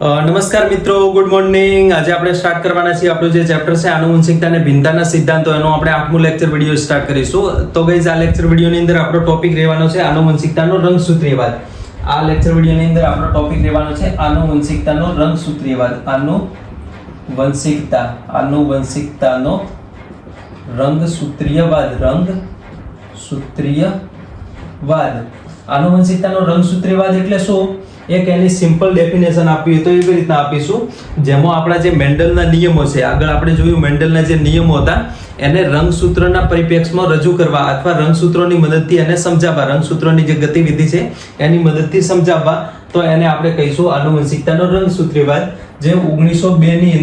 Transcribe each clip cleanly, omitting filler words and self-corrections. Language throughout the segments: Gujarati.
નમસ્કાર મિત્રો, ગુડ મોર્નિંગ. આજે આપણે સ્ટાર્ટ કરવાના છીએ આપણું જે ચેપ્ટર છે આનુવંશિકતા અને ભિન્નતાના સિદ્ધાંતો, એનો આપણે 8મું લેક્ચર વિડિયો સ્ટાર્ટ કરીશું. તો ગાઈઝ, આ લેક્ચર વિડિયોની અંદર આપણો ટોપિક રહેવાનો છે આનુવંશિકતાનો રંગસૂત્રીયવાદ. આ લેક્ચર વિડિયોની અંદર આપણો ટોપિક રહેવાનો છે આનુવંશિકતાનો રંગસૂત્રીયવાદ. આનુવંશિકતાનો રંગસૂત્રીયવાદ. આનુવંશિકતાનો રંગસૂત્રીયવાદ એટલે શું? એક એની સિમ્પલ ડેફિનેશન આપવી તો એવી રીતના આપીશું, જેમાં આપણા જે મેન્ડલના નિયમો છે, આગળ આપણે જોયું મેન્ડલના જે નિયમો હતા એને રંગસૂત્રના પરિપ્રેક્ષમાં રજૂ કરવા અથવા રંગસૂત્રોની મદદથી એને સમજાવવા, રંગસૂત્રોની જે ગતિવિધિ છે એની મદદથી સમજાવવા, તો એને આપણે કહીશું આનુવંશિકતાનો રંગસૂત્રીયવાદ. જે 1902 ની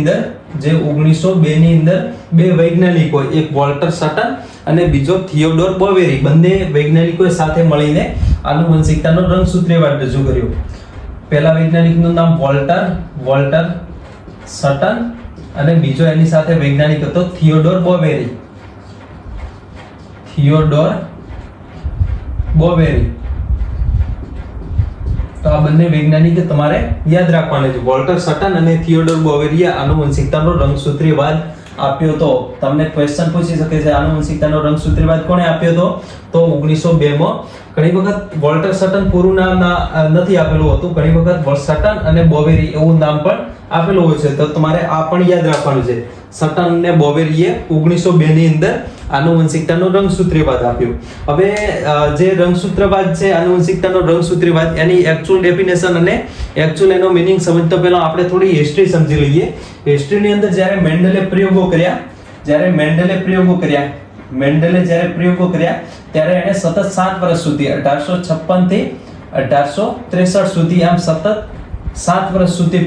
અંદર બે વૈજ્ઞાનિકો, એક વોલ્ટર સટન અને બીજો થિયોડોર બોવેરી, બંને વૈજ્ઞાનિકોએ સાથે મળીને આનુવંશિકતાનો રંગસૂત્રીયવાદ રજૂ કર્યો. પહેલા વૈજ્ઞાનિકનું નામ વોલ્ટર સટન અને બીજો એની સાથે વૈજ્ઞાનિક હતો થિયોડોર બોવેરી. તો આ બંને વૈજ્ઞાનિકે તમારે યાદ રાખવાના છે. વોલ્ટર સટન અને થિયોડોર બોવેરીએ આનુવંશિકતાનો રંગસૂત્રીયવાદ આપ્યો તો. તમને ક્વેશ્ચન પૂછી શકે છે આનુવંશિકતાનો રંગસૂત્રીયવાદ કોણે આપ્યો તો? તો 1902 માં. ઘણી વખત વોલ્ટર સટન પૂરું નામ નથી આપેલું હતું, ઘણી વખત સટન અને બોવેરી એવું નામ પણ આપેલું હોય છે, તો તમારે આ પણ યાદ રાખવાનું છે. સટન અને બોવેરીએ 1902 ની અંદર આનુવંશિકતાનો રંગસૂત્રીયવાદ આપ્યો. હવે જે રંગસૂત્રવાદ છે, આનુવંશિકતાનો રંગસૂત્રીયવાદ, એની એકચ્યુઅલ ડેફિનેશન અને એકચ્યુઅલ એનો મીનિંગ સમજતા પહેલા આપણે થોડી હિસ્ટ્રી સમજી લઈએ. હિસ્ટ્રીની અંદર જ્યારે મેન્ડલે પ્રયોગો કર્યા ત્યારે એને સતત 7 વર્ષ સુધી 1856 થી 1863 સુધી આમ સતત 7 વર્ષ સુધી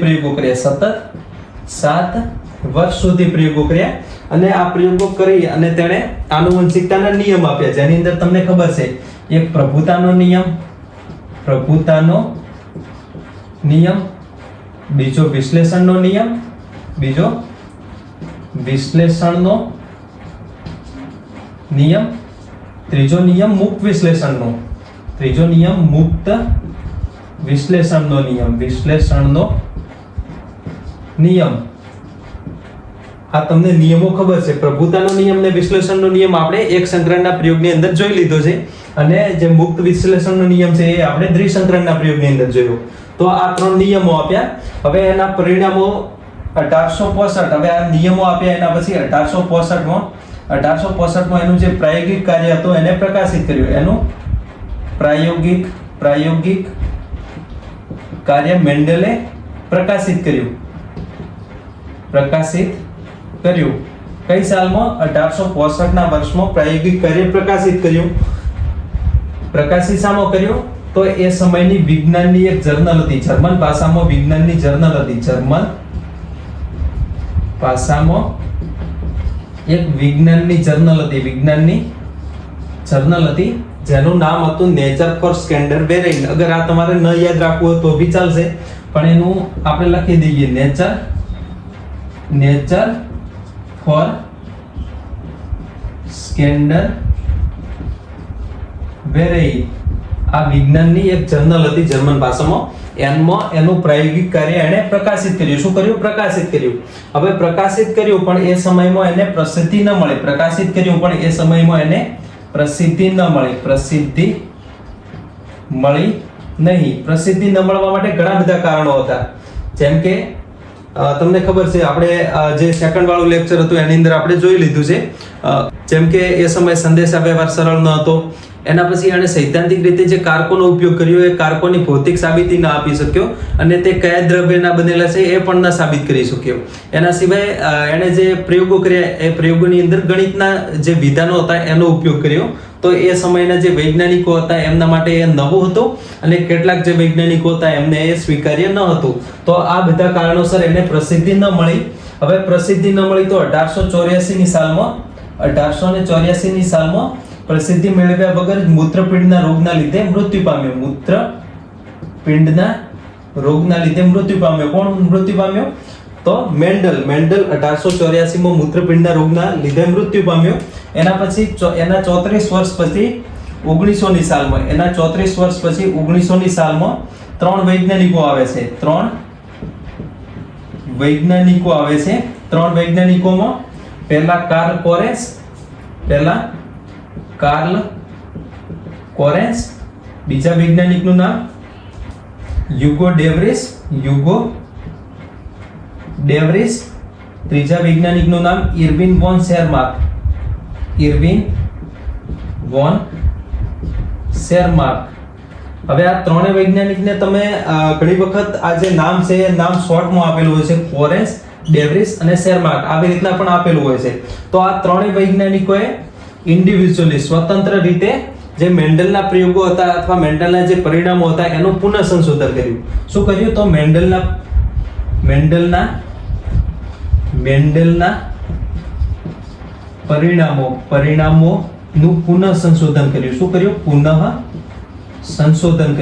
પ્રયોગો કર્યા. અને આ પ્રયોગો કરી અને તેણે આનુવંશિકતાના નિયમ આપ્યા, જેની અંદર તમને ખબર છે, એક પ્રભુતાનો નિયમ, બીજો વિશ્લેષણનો નિયમ, ત્રીજો નિયમ મુક્ત વિશ્લેષણનો નિયમ. આ તમને નિયમો ખબર છે. પ્રભુતાનો નિયમ ને વિશ્લેષણનો નિયમ આપણે એક સંકરણના પ્રયોગની અંદર જોઈ લીધો છે, અને જે મુક્ત વિશ્લેષણનો નિયમ છે એ આપણે દ્વિસંકરણના પ્રયોગની અંદર જોયો. તો આ 3 નિયમો આપ્યા. હવે એના પરિણામો 1865. હવે આ નિયમો આપ્યા એના પછી 1865 માં એનું જે પ્રાયોગિક કાર્ય હતું એને પ્રકાશિત કર્યું. એનું પ્રાયોગિક કાર્ય મેન્ડલે પ્રકાશિત કર્યું. કઈ સાલમાં? 1865 ના વર્ષમાં પ્રાયોગિક કાર્ય પ્રકાશિત કર્યું. પ્રકાશિત શામાં કર્યું? તો એ સમયની વિજ્ઞાનની એક જર્નલ હતી, જર્મન ભાષામાં વિજ્ઞાનની જર્નલ હતી. જર્મન ભાષામાં એક વિજ્ઞાનની જર્નલ હતી જેનું નામ હતું નેચર ફોર સ્કેન્ડરબેરી. અગર આ તમારે ન યાદ રાખવું હોય તો બી ચાલશે, પણ એનું આપણે લખી દઈએ નેચર ફોર સ્કેન્ડરબેરી. આ વિજ્ઞાનની એક જર્નલ હતી જર્મન ભાષામાં. એનું પ્રાયોગિક કાર્ય એને પ્રકાશિત કર્યું. શું કર્યું? પ્રકાશિત કર્યું. હવે પ્રકાશિત કર્યું પણ એ સમયમાં એને પ્રસિદ્ધિ ન મળી. પ્રસિદ્ધિ ન મળવા માટે ઘણા બધા કારણો હતા. જેમ કે તમને ખબર છે, આપણે જે સેકન્ડ વાળું લેક્ચર હતું એની અંદર આપણે જોઈ લીધું છે. જેમ કે એ સમય સંદેશા વ્યવહાર સરળ ન હતો. એના પછી એણે સૈદ્ધાંતિક રીતે જે કારકોનો ઉપયોગ કર્યો એ કારકોની ભૌતિક સાબિતી ના આપી શક્યો, અને તે કયા દ્રવ્યના બનેલા છે એ પણ ના સાબિત કરી શક્યો. એના સિવાય એણે જે પ્રયોગો કર્યા એ પ્રયોગોની અંદર ગણિતના જે વિધાનો હતા એનો ઉપયોગ કર્યો. તો એ સમયના જે વૈજ્ઞાનિકો હતા એમના માટે એ નવું હતું, અને કેટલાક જે વૈજ્ઞાનિકો હતા એમને એ સ્વીકાર્ય ન હતું. તો આ બધા કારણોસર એને પ્રસિદ્ધિ ન મળી. હવે પ્રસિદ્ધિ ન મળી તો 1884 ની સાલમાં પ્રસિદ્ધિ મેળવ્યા વગર મૂત્રપિંડના રોગના લીધે મૃત્યુ પામ્યો. કોણ મૃત્યુ પામ્યો? તો મેન્ડલ 1884 માં મૂત્રપિંડના રોગના લીધે મૃત્યુ પામ્યો. એના પછી એના 34 વર્ષ પછી 1900 ની સાલમાં 3 વૈજ્ઞાનિકો આવે છે. વૈજ્ઞાનિકો આવે છે. 3 વૈજ્ઞાનિકોમાં પહેલા કાર્લ કોરેન્સ, બીજા વૈજ્ઞાનિકનું નામ યુગો ડેવરીસ, ત્રીજા વૈજ્ઞાનિકનું નામ ઇરવિન વોન શેરમાર્ક. હવે આ ત્રણેય વૈજ્ઞાનિકને તમે ઘણી વખત આ જે નામ છે એ નામ શોર્ટમાં આપેલું હોય છે, કોરેન્સ, ડેવરીસ અને શેરમાર્ક આવી રીતના પણ આપેલું હોય છે. તો આ ત્રણેય વૈજ્ઞાનિકોએ ઇન્ડિવિડ્યુઅલી સ્વતંત્ર રીતે જે મેન્ડલના પ્રયોગો હતા અથવા મેન્ડલના જે પરિણામો હતા એનું પુનઃ સંશોધન કર્યું. શું કર્યું? તો મેન્ડલના પરિણામોનું પુનઃ સંશોધન કર્યું. શું કર્યું? પુનઃ સંશોધન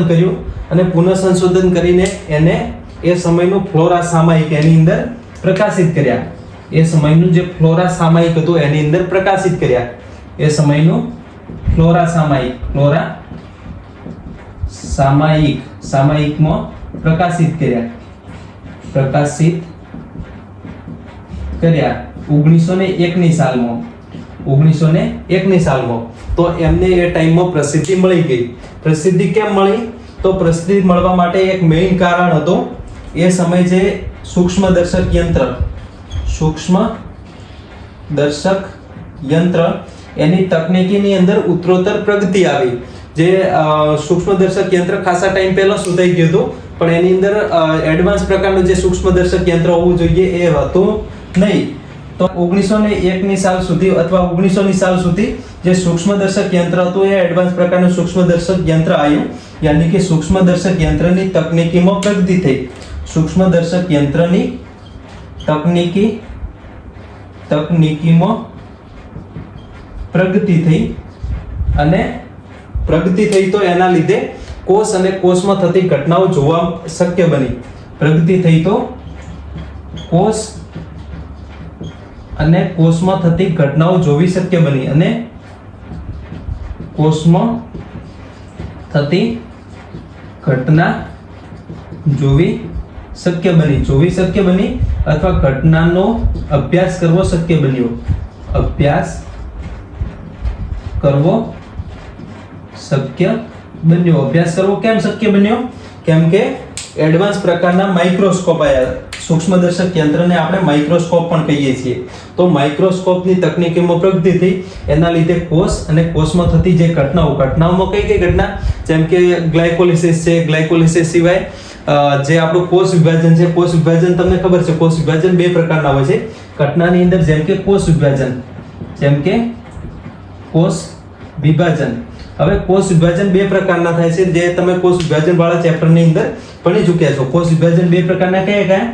કર્યું. અને પુનઃ સંશોધન કરીને એને એ સમયનું ફ્લોરા સામયિક એની અંદર પ્રકાશિત કર્યા. એ સમયનું જે ફ્લોરા સામયિક હતું એની અંદર પ્રકાશિત કર્યા. એ સમયનું ફ્લોરા સામયિકમાં પ્રકાશિત કર્યા 1901ની સાલમાં. તો એમને એ ટાઈમમાં પ્રસિદ્ધિ મળી ગઈ. પ્રસિદ્ધિ કેમ મળી? તો પ્રસિદ્ધિ મળવા માટે એક મેઇન કારણ હતું એ સમય જે સૂક્ષ્મદર્શક યંત્ર એની તકનીકીની અંદર ઉત્તરોત્તર પ્રગતિ આવી. જે સૂક્ષ્મદર્શક યંત્ર ખાસા ટાઈમ પહેલા શોધાઈ ગયું હતું, પણ એની અંદર એડવાન્સ પ્રકારનું જે સૂક્ષ્મદર્શક યંત્ર હોવું જોઈએ એ હતું નહીં. તો 1901ની સાલ સુધી અથવા 1900ની સાલ સુધી જે સૂક્ષ્મદર્શક યંત્ર હતું એ એડવાન્સ પ્રકારનું સૂક્ષ્મદર્શક યંત્ર આવ્યું. યાની કે સૂક્ષ્મદર્શક યંત્રની તકનીકીમાં પ્રગતિ થઈ. સૂક્ષ્મદર્શક યંત્રની તકનીકીમાં પ્રગતિ થઈ. અને પ્રગતિ થઈ તો એના લીધે કોષ અને કોષમાં થતી ઘટનાઓ જોવા શક્ય બની. પ્રગતિ થઈ તો કોષ અને કોષમાં થતી ઘટનાઓ જોવી શક્ય બની. અને કોષમાં થતી ઘટના જોવી શક્ય બની અથવા ઘટનાનો અભ્યાસ કરવો શક્ય બન્યો. અભ્યાસ કરવો કેમ શક્ય બન્યો? કેમ કે એડવાન્સ પ્રકારના માઇક્રોસ્કોપ આવ્યા. સૂક્ષ્મદર્શક યંત્રને આપણે માઇક્રોસ્કોપ પણ કહીએ છીએ. તો માઇક્રોસ્કોપની તકનીકીમાં પ્રગતિ થઈ. એના લીધે કોષ અને કોષમાં થતી જે ઘટનાઓમાં કઈ ઘટના, જેમ કે ગ્લાયકોલિસિસ છે. ગ્લાયકોલિસિસ સિવાય જે આપણું કોષ વિભાજન છે. કોષ વિભાજન તમને ખબર છે, કોષ વિભાજન 2 પ્રકારના હોય છે ઘટનાની અંદર. જેમ કે કોષ વિભાજન. હવે કોષ વિભાજન 2 પ્રકારના થાય છે, જે તમે કોષ વિભાજન વાળા ચેપ્ટરની અંદર ભણી ચૂક્યા છો. કોષ વિભાજન 2 પ્રકારના કયા?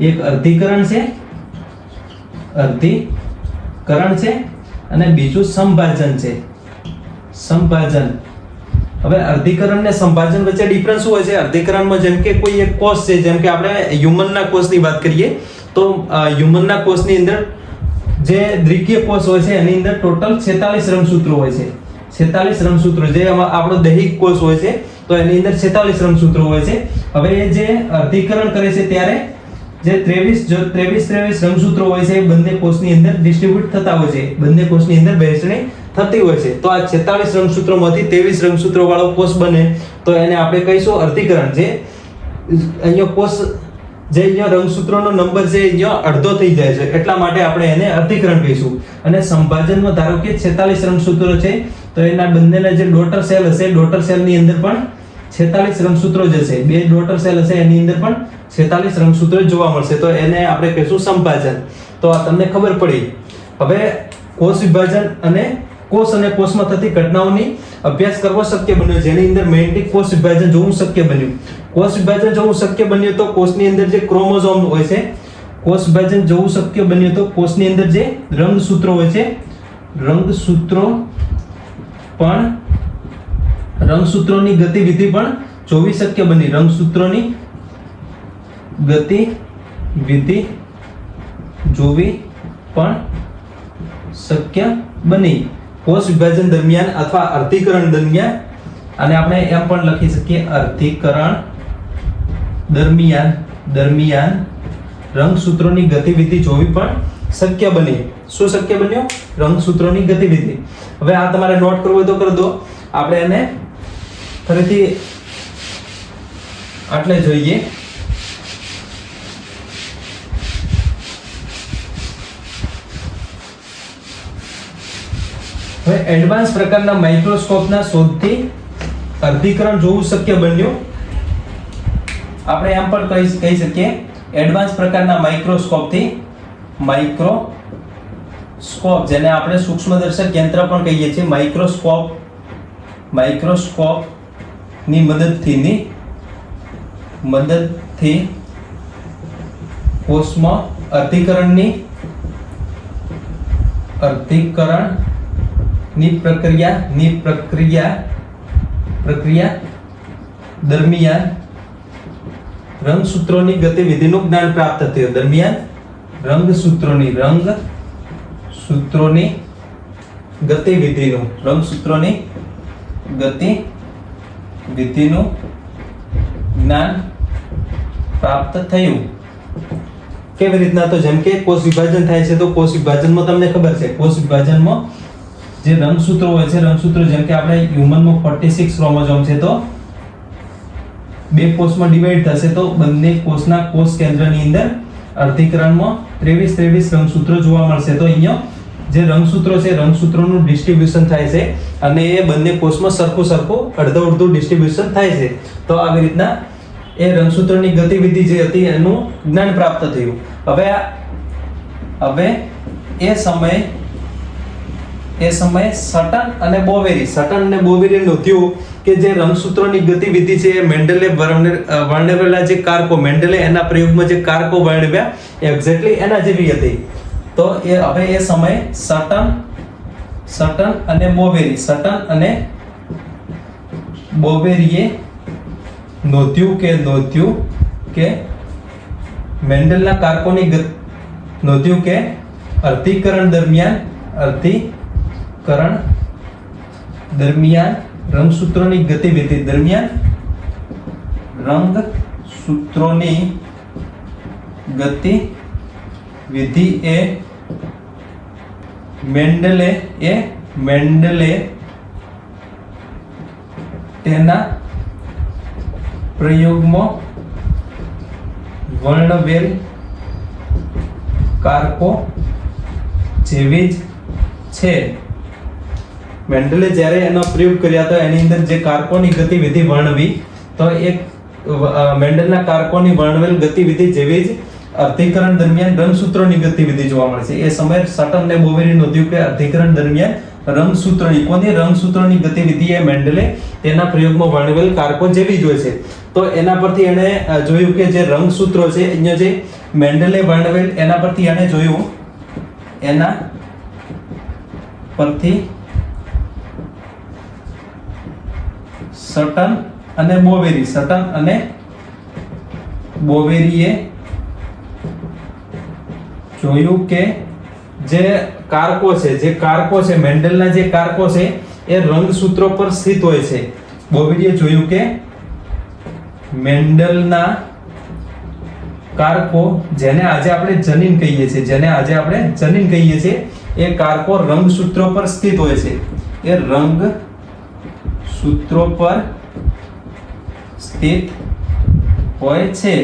એક અર્ધીકરણ છે અને બીજું સંભાજન છે. હવે અર્ધીકરણ ને સંભાજન વચ્ચે ડિફરન્સ શું હોય છે? અર્ધીકરણમાં જેમ કે કોઈ એક કોષ છે, જેમ કે આપણે હ્યુમનના કોષની વાત કરીએ તો હ્યુમનના કોષની અંદર જે દ્વિકીય કોષ હોય છે એની અંદર ટોટલ 46 રંગસૂત્રો હોય છે. 46 રંગસૂત્રો. જે આપણો દૈહિક કોષ હોય છે તો એની અંદર 46 રંગસૂત્રો હોય છે. હવે એ જે અર્ધીકરણ કરે છે ત્યારે જે 23 રંગસૂત્રો હોય છે એ બંને કોષની અંદર ડિસ્ટ્રીબ્યુટ થતા હોય છે. બંને કોષની અંદર વહેંચણી થતી હોય છે. તો આ 46 રંગસૂત્રોમાંથી 23 રંગસૂત્રો વાળો કોષ બને તો એને આપણે કહીશું અર્ધીકરણ. જે અહીંયા કોષ જે અહીંયા રંગસૂત્રોનો નંબર છે અહીંયા અડધો થઈ જાય છે, એટલા માટે આપણે એને અર્ધીકરણ કહીશું. અને સંભાજનમાં ધારો કે 46 રંગસૂત્રો છે તો એના બંનેના જે ડોટર સેલ હશે, ડોટર સેલની અંદર પણ 46 રંગસૂત્રો જ હશે. 2 ડોટર સેલ હશે એની અંદર પણ 46 રંગસૂત્રો જોવા મળશે. તો એને આપણે કહીશું સંભાજન. તો આ તમને ખબર પડી. હવે કોષ વિભાજન અને કોષમાં થતી ઘટનાઓની અભ્યાસ કરવો શક્ય બન્યો, જેની અંદર મેઇનલી કોષ વિભાજન જોવું શક્ય બન્યું. કોષ વિભાજન જોવું શક્ય બન્યું તો કોષની અંદર જે ક્રોમોઝોમ હોય છે, કોષ વિભાજન જોવું શક્ય બન્યું તો કોષની અંદર જે રંગસૂત્રો હોય છે, રંગસૂત્રોની ગતિવિધિ પણ જોવી શક્ય બની. રંગસૂત્રોની ગતિવિધિ જોવી પણ શક્ય બની. કોષ વિભાજન દરમિયાન અથવા અર્ધીકરણ દરમિયાન અને આપણે એમ પણ લખી શકીએ અર્ધીકરણ દરમિયાન રંગસૂત્રોની ગતિવિધિ જોવી પણ શક્ય બની. શું શક્ય બન્યું? રંગસૂત્રોની ગતિવિધિ. હવે આ તમારે નોટ કરવું હોય તો કરી દો. આપણે એને ફરીથી આટલે જોઈએ. હવે એડવાન્સ પ્રકારના માઇક્રોસ્કોપના શોધથી અર્ધીકરણ જોવું શક્ય બન્યું. આપણે એમ પણ કહી શકીએ એડવાન્સ પ્રકારના માઇક્રોસ્કોપ જેને આપણે સૂક્ષ્મદર્શક યંત્ર પણ કહીએ છીએ. માઇક્રોસ્કોપ ની મદદથી કોષમાં અર્ધીકરણની પ્રક્રિયા દરમિયાન રંગસૂત્રોની ગતિવિધિનું જ્ઞાન પ્રાપ્ત થયું. રંગસૂત્રોની ગતિવિધિનું જ્ઞાન પ્રાપ્ત થયું. કેવી રીતના? તો જેમ કે કોષ વિભાજન થાય છે તો કોષ વિભાજનમાં તમને ખબર છે કોષ વિભાજનમાં જે રંગસૂત્રો હોય છે રંગસૂત્રો જેમ કે આપણે હ્યુમનમાં 46 ક્રોમોઝોમ છે તો બે કોષમાં ડિવાઈડ થશે તો બંને કોષના કોષ કેન્દ્રની અંદર અર્ધીકરણમાં 23 રંગસૂત્રો જોવા મળશે. તો અહીંયા જે રંગસૂત્રો છે રંગસૂત્રોનું ડિસ્ટ્રીબ્યુશન થાય છે અને એ બંને કોષમાં સરખું અડધું ડિસ્ટ્રીબ્યુશન થાય છે. તો આવી રીતના એ રંગસૂત્રોની ગતિવિધિ જે હતી એનું જ્ઞાન પ્રાપ્ત થયું. હવે એ સમયે સટન અને બોવેરી નોંધ્યું કે જે રંગસૂત્રોની ગતિવિધિ છે એ મેન્ડલે વર્ણવેલા જે કારકો મેન્ડલે એના પ્રયોગમાં જે કારકો વર્ણવ્યા એક્ઝેક્ટલી એના જેવી હતી. તો એ સમયે સટન અને બોવેરીએ નોંધ્યું કે મેન્ડલના કારકોની નોંધ્યું કે અર્ધીકરણ દરમિયાન રંગસૂત્રોની ગતિવિધિ એ મેન્ડલે તેના પ્રયોગમાં વર્ણવેલ કારકો જેવી જ છે. મેન્ડલે જ્યારે એનો પ્રયોગ કર્યા તો એની અંદર જે કારકોની ગતિવિધિ વર્ણવી તો એક મેન્ડલના કારકોની વર્ણવેલ ગતિવિધિ જેવી જ અર્ધીકરણ દરમિયાન રંગસૂત્રોની ગતિવિધિ જોવા મળે છે. એ સમયે સટન ને બોવેરી નોંધ્યું કે અર્ધીકરણ દરમિયાન રંગસૂત્રોની ગતિવિધિ એ મેન્ડલે તેના પ્રયોગમાં વર્ણવેલ કારકો જેવી જ હોય છે. તો એના પરથી એને જોયું કે જે રંગસૂત્રો છે અહીંયા જે મેન્ડલે વર્ણવેલ એના પરથી એને જોયું સટન અને બોવેરીએ જોયું કે જે કારકો છે મેન્ડલના જે કારકો છે એ રંગસૂત્રો પર સ્થિત હોય છે. બોવેરીએ જોયું કે મેન્ડલના કારકો જેને આજે આપણે જનીન કહીએ છીએ એ કારકો રંગસૂત્રો પર સ્થિત હોય છે. એ રંગસૂત્રો પર સ્થિત હોય છે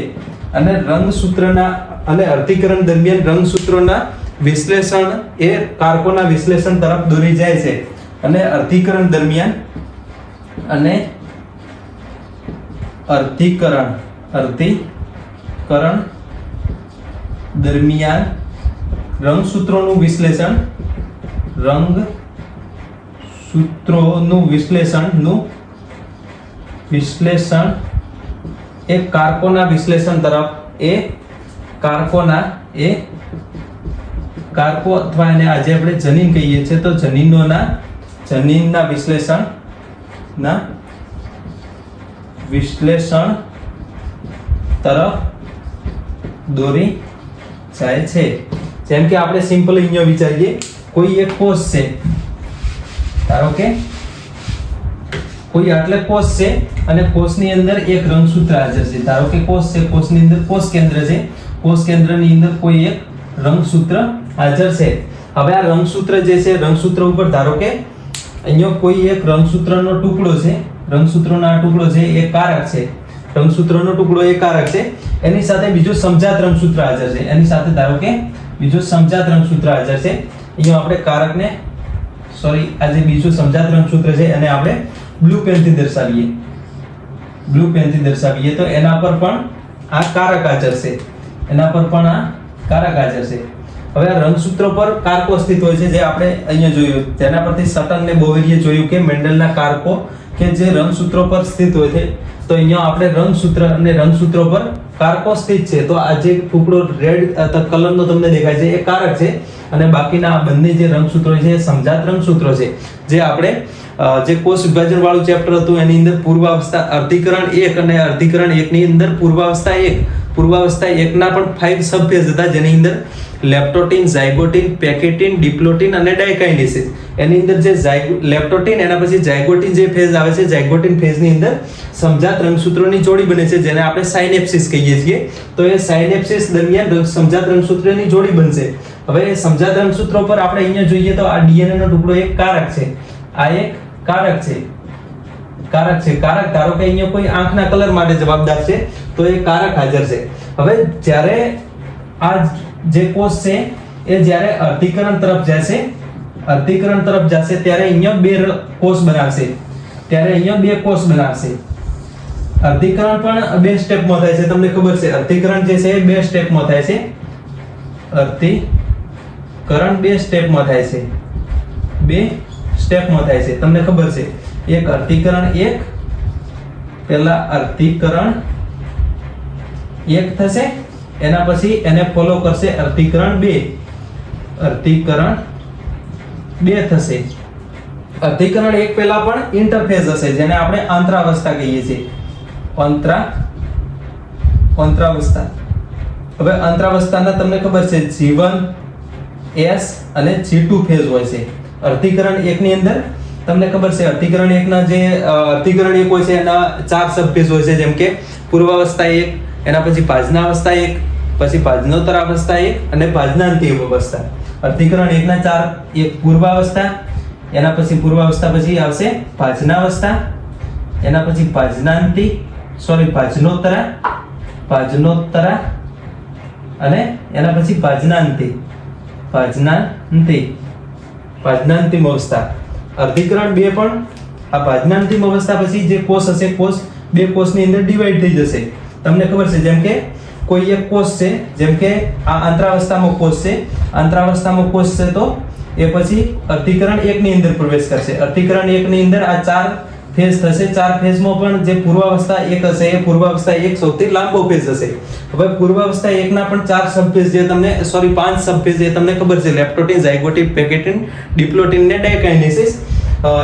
અને અર્ધીકરણ દરમિયાન રંગસૂત્રોના વિશ્લેષણ એ કારકોના વિશ્લેષણ તરફ દોરી જાય છે અને અર્ધીકરણ દરમિયાન રંગસૂત્રોનું વિશ્લેષણ એ કારકોના વિશ્લેષણ તરફ કારકો અથવા એને આજે આપણે જનીન કહીએ છીએ તો જનીનના વિશ્લેષણ તરફ દોરી જાય છે. જેમ કે આપણે સિમ્પલ અહીંયા વિચારીએ કોઈ એક કોષ છે ધારો કે કોઈ આટલે કોષ છે અને કોષની અંદર એક રંગસૂત્ર હાજર છે. ધારો કે કોષ છે, કોષની અંદર કોષ કેન્દ્ર છે, કોષ કેન્દ્રની અંદર કોઈ એક રંગસૂત્ર હાજર છે. હવે આ રંગસૂત્ર જે છે, રંગસૂત્ર ઉપર ધારો કે અહીંયા કોઈ એક રંગસૂત્રનો ટુકડો છે, રંગસૂત્રનો આ ટુકડો છે એ કારક છે, રંગસૂત્રનો ટુકડો એ કારક છે, એની સાથે બીજો સમજાત રંગસૂત્ર હાજર છે, એની સાથે ધારો કે બીજો સમજાત રંગસૂત્ર હાજર છે. અહીંયા આપણે કારકને આ જે બીજું સમજાત રંગસૂત્ર છે એને આપણે બ્લુ પેનથી દર્શાવીએ, બ્લુ પેનથી દર્શાવીએ તો એના પર પણ આ કારક હાજર છે, એના પર પણ આ કારક હાજર છે. હવે આ રંગસૂત્ર પર કારકો સ્થિત હોય છે, જે આપણે અહીંયા જોયું, તેના પરથી સટન ને બોવેરીએ જોયું કે મેન્ડલના કારકો કે જે રંગસૂત્રો પર સ્થિત હોય છે, તો અહીંયા આપણે રંગસૂત્ર અને રંગસૂત્રો પર કારકો સ્થિત છે. તો આ જે ટુકડો રેડ કલરનો તમને દેખાય છે એ કારક છે, અને બાકીના આ બંને જે રંગસૂત્રો છે એ સમજાત રંગસૂત્રો છે, જે આપણે જે કોષ વિભાજન વાળું ચેપ્ટર હતું એની અંદર પૂર્વાવસ્થા અર્ધીકરણ 1 અને અર્ધીકરણ 1 ની અંદર પૂર્વાવસ્થા 1, પૂર્વાવસ્થા 1 ના પણ 5 સબફેઝ હતા, જેની અંદર લેપ્ટોટીન, ઝાયગોટીન, પેકેટીન, ડિપ્લોટીન અને ડાયકાઇનેસિસ. એની અંદર જે લેપ્ટોટીન, એના પછી ઝાયગોટીન જે ફેઝ આવે છે, ઝાયગોટીન ફેઝની અંદર સમજાત રંગસૂત્રોની જોડી બને છે, જેને આપણે સાયનેપ્સિસ કહીએ છીએ. તો એ સાયનેપ્સિસ દરમિયાન સમજાત રંગસૂત્રની જોડી બનશે. હવે એ સમજાત રંગસૂત્રો પર આપણે અહીંયા જોઈએ તો આ ડીએનએ નો ટુકડો એક કારક છે, આ એક કારક છે, કારક છે. કારક ધારો કે અહીંયા કોઈ આંખના કલર માટે જવાબદાર છે, તો એ કારક હાજર છે. હવે જ્યારે આ જે કોષ છે એ જ્યારે અર્ધીકરણ તરફ જશે, અર્ધીકરણ તરફ જશે ત્યારે અહીંયા બે કોષ બનાવશે, ત્યારે અહીંયા બે કોષ બનાવશે. અર્ધીકરણ પણ બે સ્ટેપમાં થાય છે, તમને ખબર છે. અર્ધીકરણ જે છે એ બે સ્ટેપમાં થાય છે, અર્ધીકરણ બે સ્ટેપમાં થાય છે, બે સ્ટેપમાં થાય છે, તમને ખબર છે. એક અર્ધીકરણ 1, પહેલા અર્ધીકરણ 1 થશે, એના પછી એને ફોલો કરશે અર્ધીકરણ 2, અર્ધીકરણ 2 થશે. અર્ધીકરણ 1 પહેલા પણ ઇન્ટરફેઝ હશે, જેને આપણે આંતરાવસ્થા કહીએ છીએ, અંતરાવસ્થા. હવે અંતરાવસ્થાના તમને ખબર છે G1, S અને G2 ફેઝ હોય છે. અર્ધીકરણ 1 ની અંદર તમને ખબર છે અર્ધીકરણ 1 ના જે અર્ધીકરણ 1 હોય છે એના 4 સબફેઝ હોય છે, જેમ કે પૂર્વાવસ્થા 1, એના પછી ભાજનાવસ્થા 1, પછી ભાજનોત્તર અવસ્થા 1 અને ભાજનાંતિમ અવસ્થા. અર્ધીકરણ 1 ના 4, એક પૂર્વાવસ્થા, એના પછી પૂર્વાવસ્થા પછી આવશે ભાજનાવસ્થા, એના પછી ભાજનોત્તરા અને એના પછી ભાજનાંતિમ અવસ્થા. અર્ધીકરણ 2 પણ આ ભાજનાંતિમ અવસ્થા પછી જે કોષ હશે, કોષ બે કોષની અંદર ડિવાઈડ થઈ જશે. તમને ખબર છે, જેમ કે કોઈ એક કોષ છે, જેમ કે આ આંતરાવસ્થામાં કોષ છે, આંતરાવસ્થામાં કોષ છે, તો એ પછી અર્ધીકરણ 1 ની અંદર પ્રવેશ કરશે. અર્ધીકરણ 1 ની અંદર આ 4 ફેઝ થશે. 4 ફેઝમાં પણ જે પૂર્વાવસ્થા 1 હશે એ પૂર્વાવસ્થા 1 સૌથી લાંબો ફેઝ હશે. હવે પૂર્વાવસ્થા 1 ના પણ 4 સબફેઝ જે તમને 5 સબફેઝ જે તમને ખબર છે, લેપ્ટોટીન, ઝાયગોટીન, પેકેટીન, ડિપ્લોટીન ને ડાયકાઇનેસિસ.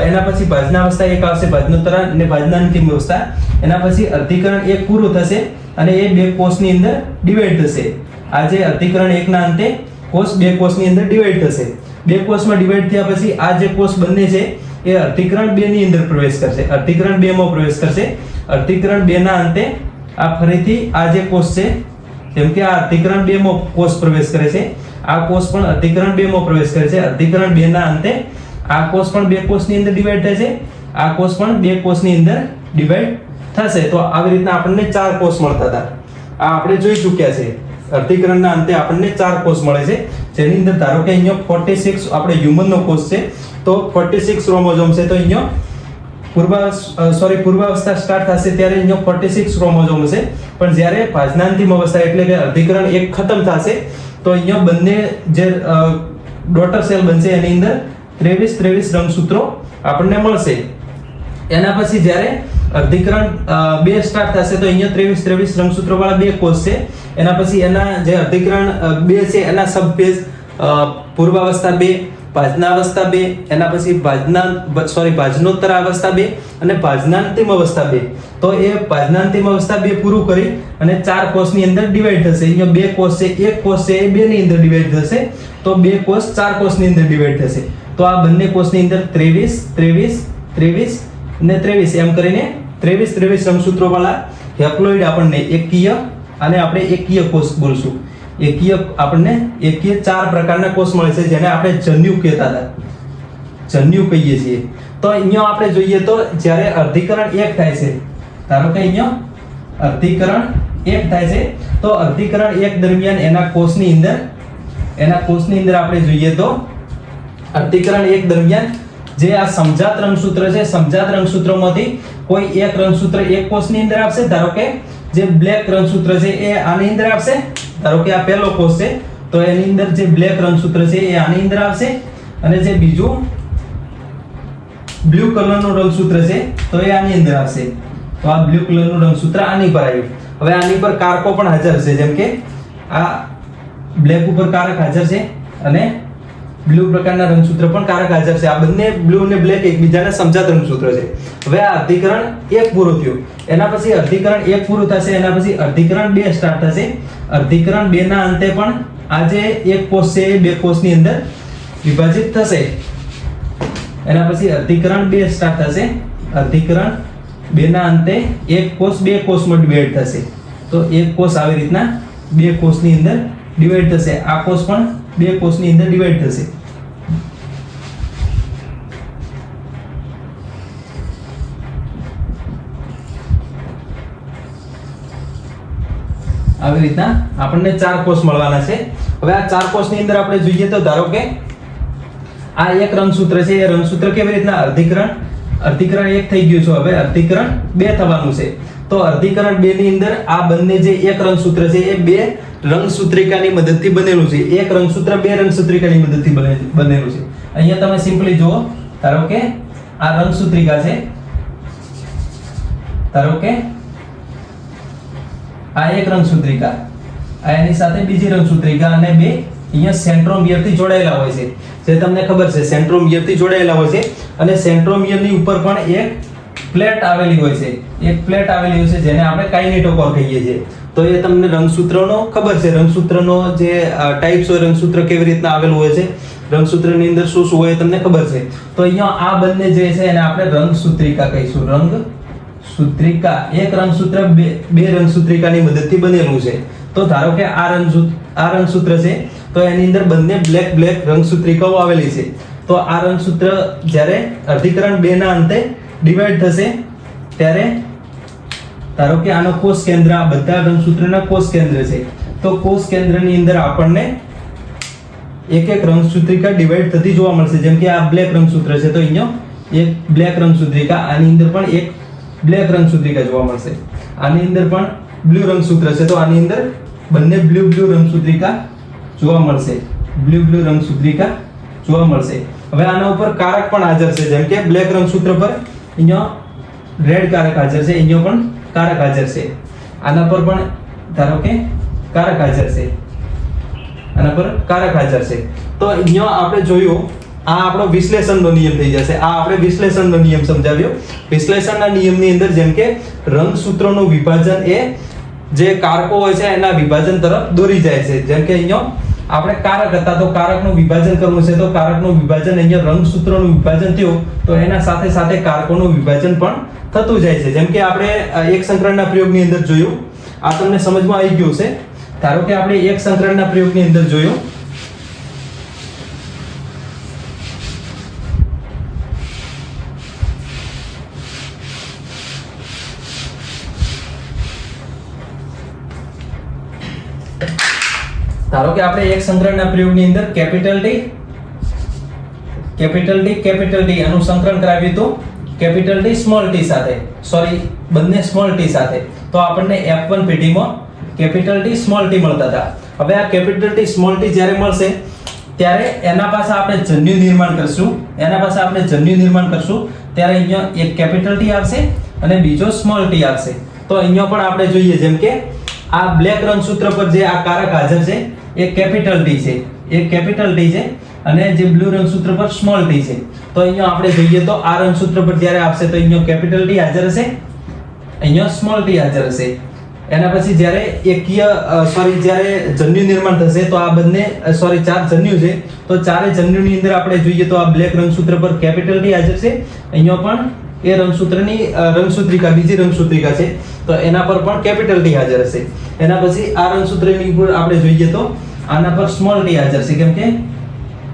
એના પછી ભાજનાવસ્થા 1 આવશે, ભાજનોત્તરા અને ભાજનાંતિમ અવસ્થા. એના પછી અર્ધીકરણ 1 પૂરું થશે અને એ બે કોષની અંદર ડિવાઈડ થશે. આ જે અર્ધીકરણ 1 ના અંતે કોષ બે કોષની અંદર ડિવાઈડ થશે. બે કોષમાં ડિવાઈડ થયા પછી આ જે કોષ બંને છે એ અર્ધીકરણ 2 ની અંદર પ્રવેશ કરશે, અર્ધીકરણ 2 માં પ્રવેશ કરશે. અર્ધીકરણ 2 ના અંતે આ ફરીથી આ જે કોષ છે, જેમ કે આ અર્ધીકરણ 2 માં કોષ પ્રવેશ કરે છે, આ કોષ પણ અર્ધીકરણ 2 માં પ્રવેશ કરે છે. અર્ધીકરણ 2 ના અંતે આ કોષ પણ બે કોષની અંદર ડિવાઈડ થશે, આ કોષ પણ બે કોષની અંદર ડિવાઈડ થશે. તો આવી રીતના આપણને 4 કોષ મળતા હતા. આ આપણે જોઈ ચૂક્યા છે. અર્ધીકરણના અંતે આપણને 4 કોષ મળે છે, જેની અંદર ધારો કે અહીંયા 46 આપણે હ્યુમનનો કોષ છે, તો 46 ક્રોમોઝોમ છે. તો અહીંયા પૂર્વાવસ્થા સ્ટાર્ટ થશે ત્યારે અહીંયા 46 ક્રોમોઝોમ હશે, પણ જ્યારે ભાજનાંતિમ અવસ્થા એટલે કે અર્ધીકરણ 1 ખતમ થશે તો અહીંયા બંને જે ડોટર સેલ બનશે એની અંદર 23 રંગસૂત્રો આપણને મળશે. એના પછી જ્યારે અર્ધીકરણ 2 સ્ટાર્ટ થશે તો અહીંયા 23 રંગસૂત્રો વાળા બે કોષ છે. એના પછી એના જે અર્ધીકરણ 2 છે એના સબફેઝ પૂર્વાવસ્થા 2, ભાજનાવસ્થા 2, એના પછી ભાજનોત્તર અવસ્થા 2 અને ભાજનાંતિમ અવસ્થા 2. તો એ ભાજનાંતિમ અવસ્થા 2 પૂરું કરી અને 4 કોષની અંદર ડિવાઈડ થશે. અહીંયા બે કોષ છે, એક કોષ છે એ 2 ની અંદર ડિવાઈડ થશે, તો બે કોષ 4 કોષની અંદર ડિવાઈડ થશે. તો આ બંને કોષની અંદર 23 અને 23 એમ કરીને 23 રંગસૂત્રો વાળા હેપ્લોઇડ આપણને એકકીય અને આપણે એકકીય કોષ બોલશું. આપણને એકકીય 4 પ્રકારના કોષ મળે છે જેને આપણે જન્યુ કહેતા હતા. જન્યુ કહીએ છીએ. તો અહીંયા આપણે જોઈએ તો જ્યારે અર્ધીકરણ 1 થાય છે, ધારો કે અહીંયા અર્ધીકરણ 1 થાય છે, તો અર્ધીકરણ 1 દરમિયાન એના કોષની અંદર આપણે જોઈએ તો અર્ધીકરણ 1 દરમિયાન જે આ સમજાત રંગસૂત્ર છે, સમજાત રંગસૂત્રમાંથી કોઈ એક રંગસૂત્ર એક કોષની અંદર આવશે. ધારો કે જે બ્લેક રંગસૂત્ર છે એ આની અંદર આવશે. ધારો કે આ પહેલો કોષ છે તો એની અંદર જે બ્લેક રંગસૂત્ર છે એ આની અંદર આવશે, અને જે બીજું બ્લુ કલરનું રંગસૂત્ર છે તો એ આની અંદર આવશે. તો આ બ્લુ કલરનું રંગસૂત્ર આની પર આવ્યું. હવે આની પર કારકો પણ હાજર છે, જેમ કે આ બ્લેક ઉપર કારક હાજર છે અને બ્લુ પ્રકારના રંગસૂત્ર પણ કારક હાજર છે. આ બંને બ્લુ અને બ્લેક એકબીજાના સમજાત રંગસૂત્ર છે. હવે આ અર્ધીકરણ 1 પૂરું થયું, એના પછી અર્ધીકરણ 1 પૂરું થશે, એના પછી અર્ધીકરણ 2 સ્ટાર્ટ થશે. અર્ધીકરણ 2 ના અંતે પણ આ જે એક કોષ છે એ બે કોષની અંદર વિભાજિત થશે. એના પછી અર્ધીકરણ 2 સ્ટાર્ટ થશે. અર્ધીકરણ 2 ના અંતે એક કોષ બે કોષમાં ડિવાઈડ થશે. તો એક કોષ આવી રીતના બે કોષની અંદર ડિવાઈડ થશે. આ કોષ પણ બે કોષની અંદર ડિવાઈડ થશે. આવી રીતના આપણને 4 કોષ મળવાના છે. હવે આ 4 કોષની અંદર આપણે જોઈએ તો ધારો કે આ એક રંગસૂત્ર છે, એ રંગસૂત્ર કેવી રીતના અર્ધીકરણ 1 થઈ ગયું છે, હવે અર્ધીકરણ 2 થવાનું છે. તો અર્ધીકરણ 2 ની અંદર આ બંને જે એક રંગસૂત્ર છે એ બે રંગસૂત્રિકાની મદદથી બનેલું છે. એક રંગસૂત્ર બે રંગસૂત્રિકાની મદદથી બનેલું છે. અહીંયા તમે સિમ્પલી જુઓ, ધારો કે આ રંગસૂત્રિકા છે, ધારો કે આ એક રંગસૂત્રિકા, આ એની સાથે બીજી રંગસૂત્રિકા, અને બે અહીંયા સેન્ટ્રોમિયરથી જોડાયેલા હોય છે. જે તમને ખબર છે સેન્ટ્રોમિયરથી જોડાયેલા હોય છે, અને સેન્ટ્રોમિયરની ઉપર પણ એક પ્લેટ આવેલી હોય છે. એક પ્લેટ આવેલી હોય છે જેને આપણે કાઇનેટોકોર કહીએ છીએ. તો એ તમને રંગસૂત્રનો ખબર છે, રંગસૂત્રનો જે ટાઈપ્સ હોય, રંગસૂત્ર કેવી રીતના આવેલું હોય છે, રંગસૂત્રની અંદર શું શું હોય એ તમને ખબર છે. તો અહીંયા આ બંને જે છે એને આપણે રંગસૂત્રિકા કહીશું. રંગસૂત્રિકા, એક રંગસૂત્ર બે રંગસૂત્રિકાની મદદથી બનેલું છે. તો ધારો કે આ રંગસૂત્ર છે તો એની અંદર બંને બ્લેક રંગસૂત્રિકાઓ આવેલી છે. તો આ રંગસૂત્ર જ્યારે અર્ધીકરણ 2 ના અંતે ડિવાઈડ થશે ત્યારે ધારો કે આનો કોષ કેન્દ્ર, આ બધા રંગસૂત્રના કોષ કેન્દ્ર છે. તો કોષ કેન્દ્રની અંદર આપણને એક રંગસૂત્રિકા ડિવાઈડ થતી જોવા મળશે. જેમ કે આ બ્લેક રંગસૂત્ર છે તો અહીંયા એક બ્લેક રંગસૂત્રિકા, આની અંદર પણ એક બ્લેક રંગસૂત્રિકા જોવા મળશે. આની અંદર પણ બ્લુ રંગસૂત્ર છે તો આની અંદર બંને બ્લુ રંગસૂત્રિકા જોવા મળશે. બ્લુ રંગસૂત્રિકા જોવા મળશે. હવે આના ઉપર કારક પણ હાજર છે. જેમ કે બ્લેક રંગસૂત્ર પર અહીંયા રેડ કારક હાજર છે, અહીંયા પણ કારક હાજર છે. આના પર પણ ધારો કે કારક હાજર છે, આના પર કારક હાજર છે. તો અહીંયા આપણે જોયું, આ આપણો વિશ્લેષણનો નિયમ થઈ જશે. આ આપણે વિશ્લેષણનો નિયમ સમજાવ્યો. વિશ્લેષણના નિયમની અંદર જેમ કે રંગસૂત્રોનું વિભાજન એ જે કારકો હોય છે એના વિભાજન તરફ દોરી જાય છે. જેમ કે અહીંયા આપણે કારક હતા તો કારકનું વિભાજન કરવું છે, તો કારકનું વિભાજન અહીંયા રંગસૂત્રોનું વિભાજન થયું તો એના સાથે સાથે કારકોનું વિભાજન પણ થતું જાય છે. જેમ કે આપણે એક સંકરણના પ્રયોગની અંદર જોયું, આ તમને સમજમાં આવી ગયું છે. ધારો કે આપણે એક સંકરણના પ્રયોગની અંદર જોયું, ધારો કે આપણે એક સંકરણના પ્રયોગની અંદર કેપિટલ ડી આનું સંકરણ કરાવ્યું હતું કેપિટલ ડી સ્મોલ ટી સાથે, બંને સ્મોલ ટી સાથે. તો આપણને F1 પેટીમાં કેપિટલ ટી સ્મોલ ટી મળતા હતા. હવે આ કેપિટલ ટી સ્મોલ ટી જ્યારે મળશે ત્યારે એના પાસે આપણે જન્યુ નિર્માણ કરશું. ત્યારે અહીંયા એક કેપિટલ ટી આવશે અને બીજો સ્મોલ ટી આવશે. તો અહીંયા પણ આપણે જોઈએ, જેમ કે આ બ્લેક રંગસૂત્ર પર જે આ કારક હાજર છે એ કેપિટલ ટી છે, અને જે બ્લુ રંગસૂત્ર પર સ્મોલ ટી છે. તો અહીંયા આપણે જોઈએ તો આ રંગસૂત્ર પર જ્યારે આવશે તો અહીંયા કેપિટલ ટી હાજર હશે, અહીંયા સ્મોલ ટી હાજર હશે. એના પછી જ્યારે જ્યારે જન્યુ નિર્માણ થશે તો આ બંને 4 જન્યુ છે, તો ચારે જન્યુની અંદર આપણે જોઈએ તો આ બ્લેક રંગસૂત્ર પર કેપિટલ ટી હાજર છે, અહીંયા પણ એ રંગસૂત્રિકા બીજી રંગસૂત્રિકા છે તો એના પર પણ કેપિટલ ટી હાજર હશે. એના પછી આ રંગસૂત્રની ઉપર આપણે જોઈએ તો આના પર સ્મોલ ટી હાજર છે, કેમ કે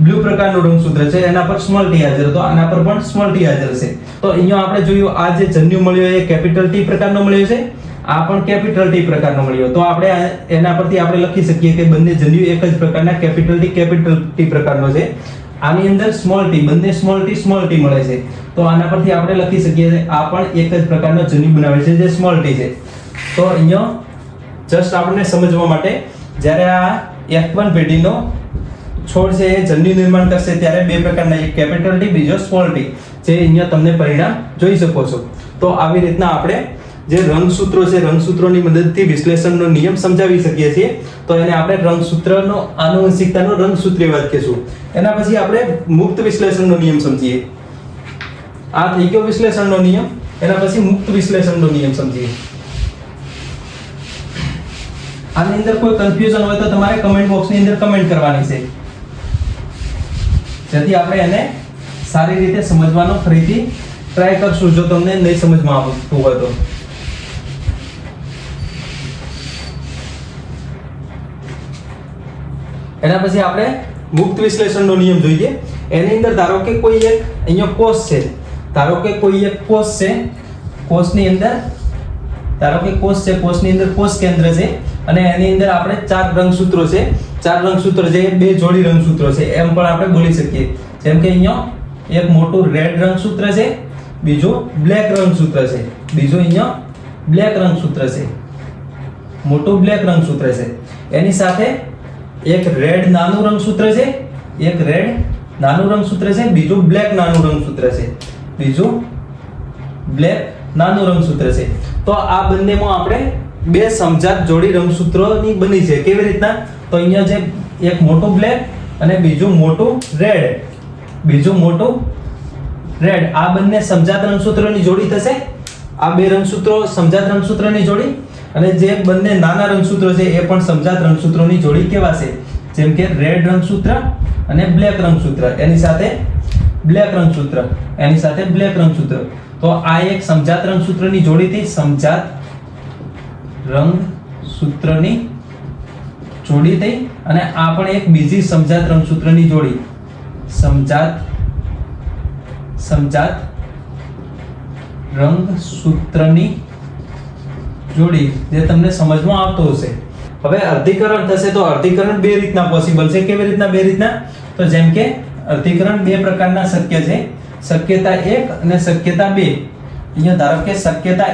બ્લુ પ્રકારનું રંગસૂત્ર છે એના પર સ્મોલ ટી હાજર, તો આના પર પણ સ્મોલ ટી હાજર છે. તો અહીંયા આપણે જોયું આ જે જન્યુ મળ્યો એ કેપિટલ ટી પ્રકારનો મળ્યો છે, આ પણ કેપિટલ ટી પ્રકારનો મળ્યો. તો આપણે એના પરથી આપણે લખી શકીએ કે બંને જન્યુ એક જ પ્રકારના કેપિટલ ટી પ્રકારનો છે. આની અંદર સ્મોલ ટી, બંને સ્મોલ ટી મળે છે, તો આના પરથી આપણે લખી શકીએ કે આ પણ એક જ પ્રકારનો જન્યુ બનાવે છે જે સ્મોલ ટી છે. તો અહીંયા જસ્ટ આપણને સમજવા માટે જ્યારે આ F1 પેઢીનો છોડ છે એ જન્યુ નિર્માણ કરશે ત્યારે બે પ્રકારના, એક કેપિટલ ટી, બીજો સ્મોલ ટી, જે અહીંયા તમને પરિણામ જોઈ શકો છો. તો આવી રીતના આપણે જે રંગસૂત્રો છે રંગસૂત્રોની મદદથી વિશ્લેષણનો નિયમ સમજાવી શકીએ છીએ. તો એને આપણે રંગસૂત્રનો આનુવંશિકતાનો રંગસૂત્રીવાદ કહેશું. એના પછી આપણે મુક્ત વિશ્લેષણનો નિયમ સમજીએ. આ થઈ ગયો વિશ્લેષણનો નિયમ, એના પછી મુક્ત વિશ્લેષણનો નિયમ સમજીએ. આની અંદર કોઈ કન્ફ્યુઝન હોય તો તમારે કમેન્ટ બોક્સની અંદર કમેન્ટ કરવાની છે, જેથી આપણે એને સારી રીતે સમજવાનો ફરીથી ટ્રાય કરશું જો તમને નહીં સમજમાં આવતું હોય તો. એના પછી આપણે મુક્ત વિશ્લેષણનો નિયમ જોઈએ. એની અંદર ધારો કે કોઈ એક અહીંયા કોષ છે, ધારો કે કોઈ એક કોષ છે, કોષની અંદર ધારો કે કોષ છે, કોષની અંદર કોષ કેન્દ્ર છે અને એની અંદર આપણે ચાર રંગસૂત્રો છે, ચાર રંગસૂત્રો છે, બે જોડી રંગસૂત્રો છે એમ પણ આપણે બોલી શકીએ. જેમ કે અહીંયા એક મોટું રેડ રંગસૂત્ર છે, બીજું બ્લેક રંગસૂત્ર છે, બીજું અહીંયા બ્લેક રંગસૂત્ર છે, મોટું બ્લેક રંગસૂત્ર છે. એની સાથે એક રેડ નાનું રંગસૂત્ર છે, એક રેડ નાનું રંગસૂત્ર છે, બીજું બ્લેક નાનું રંગસૂત્ર છે, બીજું બ્લેક નાનું રંગસૂત્ર છે. તો આ બંનેમાં આપણે બે સમજાત જોડી રંગસૂત્રોની બની છે. કેવી રીતના? તો અહીંયા જે એક મોટું બ્લેક અને બીજું મોટું રેડ, બીજું મોટું રેડ, આ બંને સમજાત રંગસૂત્રોની જોડી થશે. આ બે રંગસૂત્રો સમજાત રંગસૂત્રોની જોડી, અને જે બંને નાના રંગસૂત્રો છે એ પણ સમજાત રંગસૂત્રોની જોડી કહેવાશે. જેમ કે રેડ રંગસૂત્ર અને બ્લેક રંગસૂત્ર, એની સાથે બ્લેક રંગસૂત્ર, એની સાથે બ્લેક રંગસૂત્ર. તો આ એક સમજાત રંગસૂત્રની જોડી થઈ, સમજાત રંગસૂત્રની જોડી થઈ, અને આ પણ એક બીજી સમજાત રંગસૂત્રની જોડી, સમજાત રંગસૂત્રની જોડી, જે તમને સમજમાં આવતો હશે. હવે અર્ધીકરણ થશે તો અર્ધીકરણ બે રીતના પોસિબલ છે. કેવી રીતના? બે રીતના. તો જેમ કે અર્ધીકરણ બે પ્રકારના શક્ય છે, શક્યતા 1 અને શક્યતા 2. અહીંયા ધારો કે શક્યતા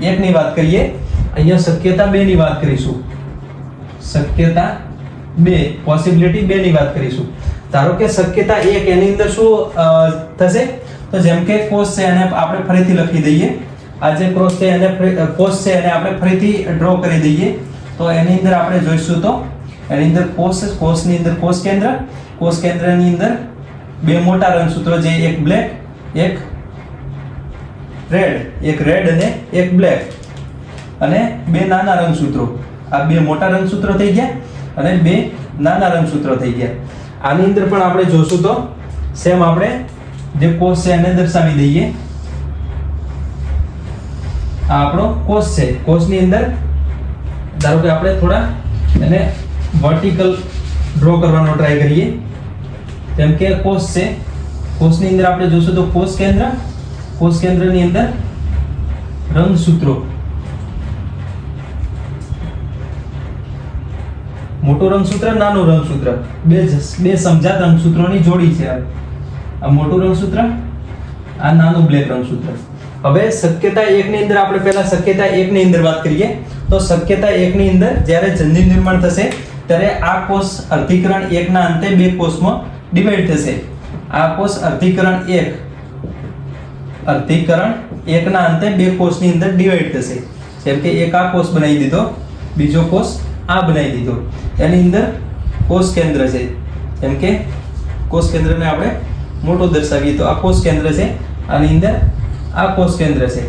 1 ની વાત કરીએ, અહીંયા શક્યતા 2 ની વાત કરીશું. શક્યતા 2, પોસિબિલિટી 2 ની વાત કરીશું. ધારો કે શક્યતા 1 એની અંદર શું થશે? તો જેમ કે કોષ છે એને આપણે ફરીથી લખી દઈએ. આ જે કોષ છે એને આપણે ફરીથી ડ્રો કરી દઈએ. તો એની અંદર આપણે જોઈશું તો એની અંદર કોષની અંદર કોષ કેન્દ્રની અંદર બે મોટા રંગસૂત્રો, જે એક બ્લેક, એક રેડ અને એક બ્લેક, અને બે નાના રંગસૂત્રો. આ બે મોટા રંગસૂત્રો થઈ ગયા અને બે નાના રંગસૂત્રો થઈ ગયા. આની અંદર પણ આપણે જોશું તો સેમ આપણે જે કોષ છે એને દર્શાવી દઈએ. આ આપણો કોષ છે. કોષની અંદર ધારો કે આપણે થોડા એને વર્ટિકલ ડ્રો કરવાનો ટ્રાય કરીએ. જેમ કે કોષ છે, કોષની અંદર આપણે જોશું તો કોષ કેન્દ્રની અંદર રંગસૂત્રો, મોટું રંગસૂત્ર, નાનું રંગસૂત્ર, બે સમજાત રંગસૂત્રોની જોડી છે. આ મોટું રંગસૂત્ર, આ નાનું બ્લેક રંગસૂત્ર. હવે શક્યતા 1 ની અંદર આપણે પહેલા શક્યતા 1 ની અંદર વાત કરીએ. તો શક્યતા 1 ની અંદર જ્યારે જન્યુ નિર્માણ થશે ત્યારે આ કોષ અર્ધીકરણ 1 ના અંતે બે કોષમાં ડિવાઈડ થશે. આ કોષ અર્ધીકરણ 1 ના અંતે બે કોષની અંદર ડિવાઈડ થશે. જેમ કે એક આ કોષ બનાવી દીધો, બીજો કોષ આ બનાવી દીધો. એની અંદર કોષ કેન્દ્ર છે. જેમ કે કોષ કેન્દ્રને આપણે મોટો દર્શાવીએ તો આ કોષ કેન્દ્ર છે, આની અંદર આ કોષ કેન્દ્ર છે.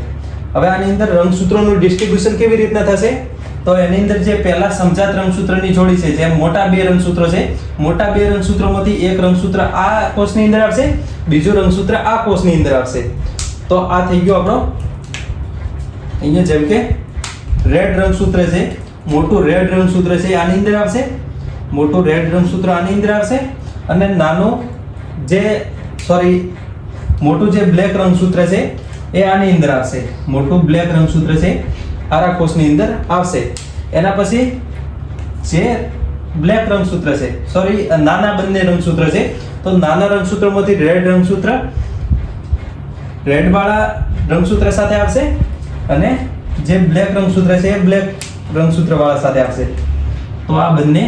હવે આની અંદર રંગસૂત્રોનું ડિસ્ટ્રીબ્યુશન કેવી રીતના થશે? તો એની અંદર જે પહેલા સમજાત રંગસૂત્રની જોડી છે, જેમ મોટા બે રંગસૂત્રો છે, મોટા બે રંગસૂત્રોમાંથી એક રંગસૂત્ર આ કોષની અંદર આવશે, બીજું રંગસૂત્ર આ કોષની અંદર આવશે. તો આ થઈ ગયો આપણો અહીંયા જેમ કે રેડ રંગસૂત્ર છે, મોટું રેડ રંગસૂત્ર છે આની અંદર આવશે, મોટું રેડ રંગસૂત્ર આની અંદર આવશે, અને નાનું જે મોટું જે બ્લેક રંગસૂત્ર છે એ આની અંદર આવશે. મોટું બ્લેક રંગસૂત્ર છે આરા કોષની અંદર આવશે. એના પછી જે બ્લેક રંગસૂત્ર છે, નાના બંને રંગસૂત્ર છે, તો નાના રંગસૂત્રમાંથી રેડ રંગસૂત્ર રેડ વાળા રંગસૂત્ર સાથે આવશે, અને જે બ્લેક રંગસૂત્ર છે એ બ્લેક રંગસૂત્ર વાળા સાથે આવશે. તો આ બંને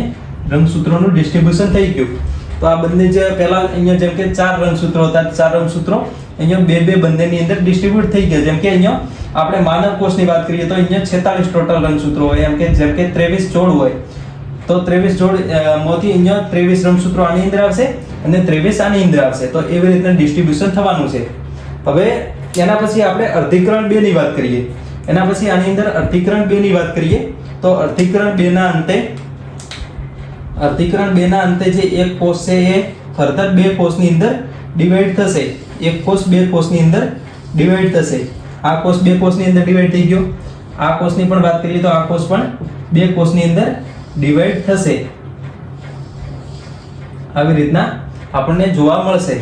રંગસૂત્રોનું ડિસ્ટ્રીબ્યુશન થઈ ગયું. તો આ બંને જે પહેલા અહીંયા જેમ કે 4 રંગસૂત્રો હતા, 4 રંગસૂત્રો અહીંયા બે બંનેની અંદર ડિસ્ટ્રીબ્યુટ થઈ ગયા. જેમ કે અહીંયા આપણે માનવ કોષની વાત કરીએ તો અહીંયા 46 ટોટલ રંગસૂત્રો હોય, એમ કે જેમ કે 23 જોડ હોય, તો 23 જોડ માંથી અહીંયા 23 રંગસૂત્રો આની અંદર આવશે અને 23 આની અંદર આવશે. તો એવી રીતના ડિસ્ટ્રીબ્યુશન થવાનું છે. હવે એના પછી આપણે અર્ધીકરણ 2 ની વાત કરીએ. એના પછી આની અંદર અર્ધીકરણ 2 ની વાત કરીએ તો અર્ધીકરણ 2 ના અંતે જે એક કોષ છે એ ફર્ધર બે કોષની અંદર ડિવાઈડ થશે. એક કોષ બે કોષની અંદર ડિવાઈડ થશે. આ કોષ બે કોષની અંદર ડિવાઈડ થઈ ગયો. આ કોષની પણ વાત કરીએ તો આ કોષ પણ બે કોષની અંદર ડિવાઈડ થશે. આવી રીતના આપણને જોવા મળશે.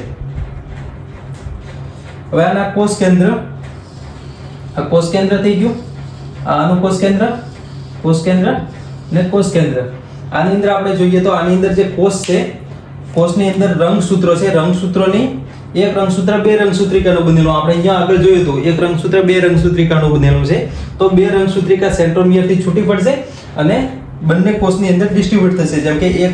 હવે આના કોષ કેન્દ્ર, આ કોષ કેન્દ્ર થઈ ગયું, આનું કોષ કેન્દ્ર ને કોષ કેન્દ્ર. આની અંદર આપણે જોઈએ તો આની અંદર જે કોષ છે, કોષની અંદર રંગસૂત્રો છે, રંગસૂત્રોની એક રંગસૂત્ર બે રંગસૂત્રિકાનું બનેલું. આપણે અહીંયા આગળ જોયું હતું એક રંગસૂત્ર બે રંગસૂત્રિકાનું બનેલું છે. તો બે રંગસૂત્રિકા સેન્ટ્રોમિયરથી છૂટી પડશે અને બંને કોષની અંદર ડિસ્ટ્રીબ્યુટ થશે. જેમ કે એક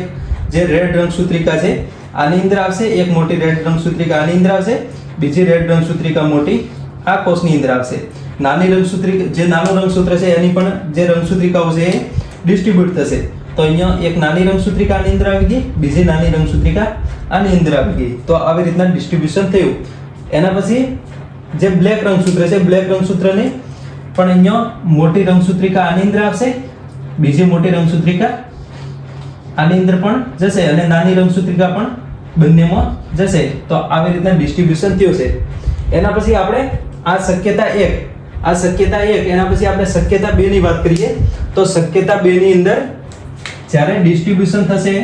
જે રેડ રંગસૂત્રિકા છે આની અંદર આવશે, એક મોટી રેડ રંગસૂત્રિકા આની અંદર આવશે, બીજી રેડ રંગસૂત્રિકા મોટી આ કોષની અંદર આવશે. નાની રંગસૂત્રિકા જે નાનું રંગસૂત્ર છે એની પણ જે રંગસૂત્રિકાઓ છે એ ડિસ્ટ્રીબ્યુટ થશે. તો અહીંયા એક નાની રંગસૂત્રિકા આની અંદર આવી ગઈ, બીજી નાની રંગસૂત્રિકા આની અંદર આવી ગઈ. તો આવી રીતના ડિસ્ટ્રીબ્યુશન થયું. એના પછી જે બ્લેક રંગસૂત્ર છે, બ્લેક રંગસૂત્રને પણ અહીંયા મોટી રંગસૂત્રિકા આની અંદર આવશે, બીજી મોટી રંગસૂત્રિકા આની અંદર પણ જશે, અને નાની રંગસૂત્રિકા પણ બંનેમાં જશે. તો આવી રીતના ડિસ્ટ્રીબ્યુશન થયું છે. એના પછી આપણે આ શક્યતા 1 એના પછી આપણે શક્યતા 2 ની વાત કરીએ તો શક્યતા 2 ની અંદર જ્યારે ડિસ્ટ્રીબ્યુશન થશે,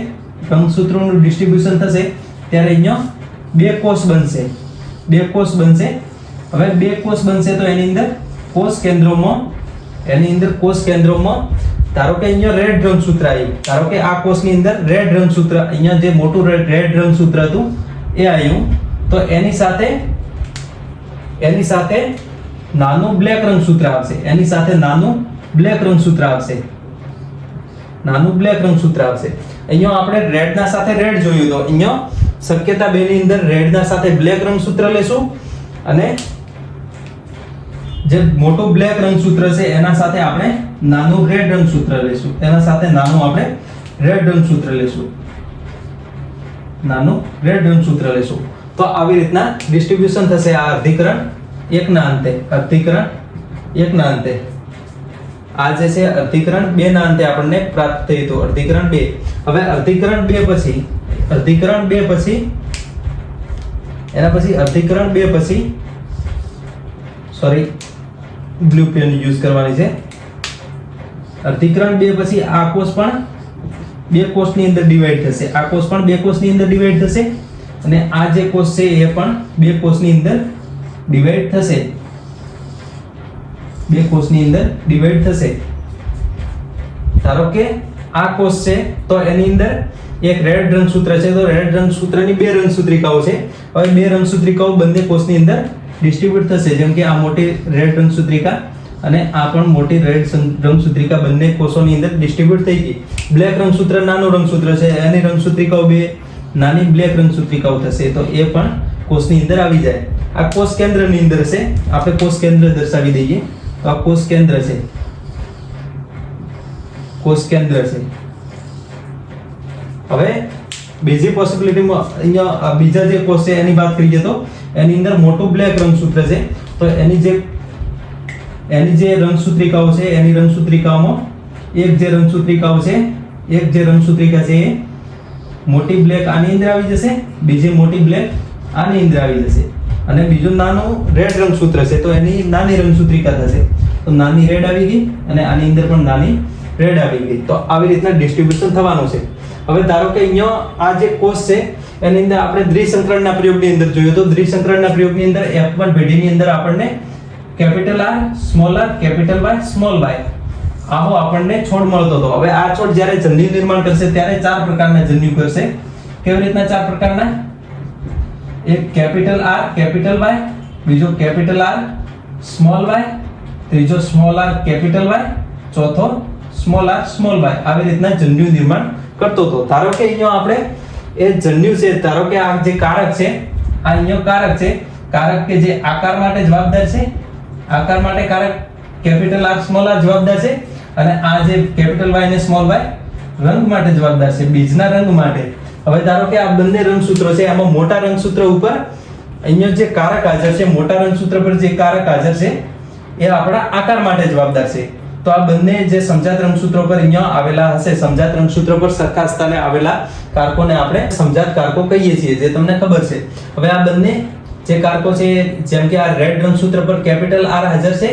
રંગસૂત્રોનું ડિસ્ટ્રીબ્યુશન થશે, ત્યારે અહીંયા બે કોષ બનશે. હવે બે કોષ બનશે તો એની અંદર કોષ કેન્દ્રોમાં ધારો કે અહીંયા રેડ રંગસૂત્ર આવ્યું, ધારો કે આ કોષની અંદર રેડ રંગસૂત્ર, અહીંયા જે મોટું રેડ રંગસૂત્ર હતું એ આવ્યું, તો એની સાથે નાનું બ્લેક રંગસૂત્ર આવશે. અહીંયા આપણે રેડ ના સાથે રેડ જોયું, તો અહીંયા શક્યતા 2 ની અંદર રેડ ના સાથે બ્લેક રંગસૂત્ર લેશું, અને જે મોટું બ્લેક રંગસૂત્ર છે એના સાથે આપણે નાનું રેડ રંગસૂત્ર લેશું. તો આવી રીતના ડિસ્ટ્રીબ્યુશન થશે આ અર્ધીકરણ 1 ના અંતે. આ જે છે અર્ધીકરણ 2 ના અંતે આપણને પ્રાપ્ત થયું હતું, અર્ધીકરણ 2. હવે અર્ધીકરણ 2 પછી બ્લુ પેન યુઝ કરવાની છે. અર્ધીકરણ 2 પછી આ કોષ પણ બે કોષની અંદર ડિવાઈડ થશે, અને આ જે કોષ છે એ પણ બે કોષની અંદર ડિવાઈડ થશે. ધારો કે આ કોષ છે તો એની અંદર એક રેડ રંગસૂત્ર છે, તો રેડ રંગસૂત્રની બે રંગસૂત્રિકાઓ છે. હવે બે રંગસૂત્રિકાઓ બંને કોષની અંદર ડિસ્ટ્રીબ્યુટ થશે. જેમ કે આ મોટી રેડ રંગસૂત્રિકા અને આ પણ મોટી રેડ રંગસૂત્રિકા બંને કોષોની અંદર ડિસ્ટ્રીબ્યુટ થઈ ગઈ. બ્લેક રંગસૂત્ર નાનું રંગસૂત્ર છે, એની રંગસૂત્રિકાઓ બે નાની બ્લેક રંગસૂત્રિકાઓ થશે, તો એ પણ કોષની અંદર આવી જાય. આ કોષ કેન્દ્રની અંદર છે, આપણે કોષ કેન્દ્ર દર્શાવી દઈએ તો આ કોષ કેન્દ્ર છે. હવે બીજી પોસિબિલિટીમાં અહીંયા બીજા જે કોષ છે એની વાત કરીએ તો એની અંદર મોટું બ્લેક રંગસૂત્ર છે, તો એની જે રંગસૂત્રિકાઓ છે એની રંગસૂત્રિકાઓમાં એક જે રંગસૂત્રિકાઓ છે, એક જે રંગસૂત્રિકા છે એ મોટી બ્લેક આની અંદર આવી જશે, બીજી મોટી બ્લેક આની અંદર આવી જશે, અને બીજું નાનું રેડ રંગસૂત્ર છે તો એની નાની રંગસૂત્રિકા થશે. તો નાની રેડ આવી ગઈ અને આની અંદર પણ નાની રેડ આવી ગઈ. તો આવી રીતના ડિસ્ટ્રીબ્યુશન થવાનું છે. હવે ધારો કે અહીંયા આ જે કોષ છે એની અંદર આપણે દ્વિસંકરણના પ્રયોગની અંદર જોયું તો દ્વિસંકરણના પ્રયોગની અંદર F1 પેઢીની અંદર આપણને capital R small r capital Y small y આવો આપણને છોડ મળતો હતો. હવે આ છોડ જ્યારે જન્યુ નિર્માણ કરશે ત્યારે 4 પ્રકારના જન્યુ કરશે. કેવી રીતના 4 પ્રકારના? એક કેપિટલ R કેપિટલ Y, બીજો કેપિટલ R સ્મોલ y, ત્રીજો સ્મોલ r કેપિટલ Y, ચોથો સ્મોલ r સ્મોલ y. આવી રીતના જન્યુ નિર્માણ કરતો હતો. ધારો કે અહીંયા આપણે એ જન્યુ છે, ધારો કે આ જે કારક છે, આ અહીંયા કારક છે, કારક કે જે આકાર માટે જવાબદાર છે, આકાર માટે કારક કેપિટલ R સ્મોલ r જવાબદાર છે, અને આ જે કેપિટલ Y અને સ્મોલ y રંગ માટે જવાબદાર છે, બીજના રંગ માટે. હવે ધારો કે આ બંને રંગસૂત્રો છે, આમાં મોટા રંગસૂત્ર ઉપર અહીંયા જે કારક હાજર છે, મોટા રંગસૂત્ર પર જે કારક હાજર છે એ આપણા આકાર માટે જવાબદાર છે. તો આ બંને જે સમજાત રંગસૂત્રો પર અહીંયા આવેલા હશે, સમજાત રંગસૂત્રો પર સરખા સ્થાને આવેલા કારકોને આપણે સમજાત કારકો કહીએ છીએ, જે તમને ખબર છે. હવે આ બંને જે કારકો છે, જેમ કે આ રેડ રંગસૂત્ર પર કેપિટલ R હાજર છે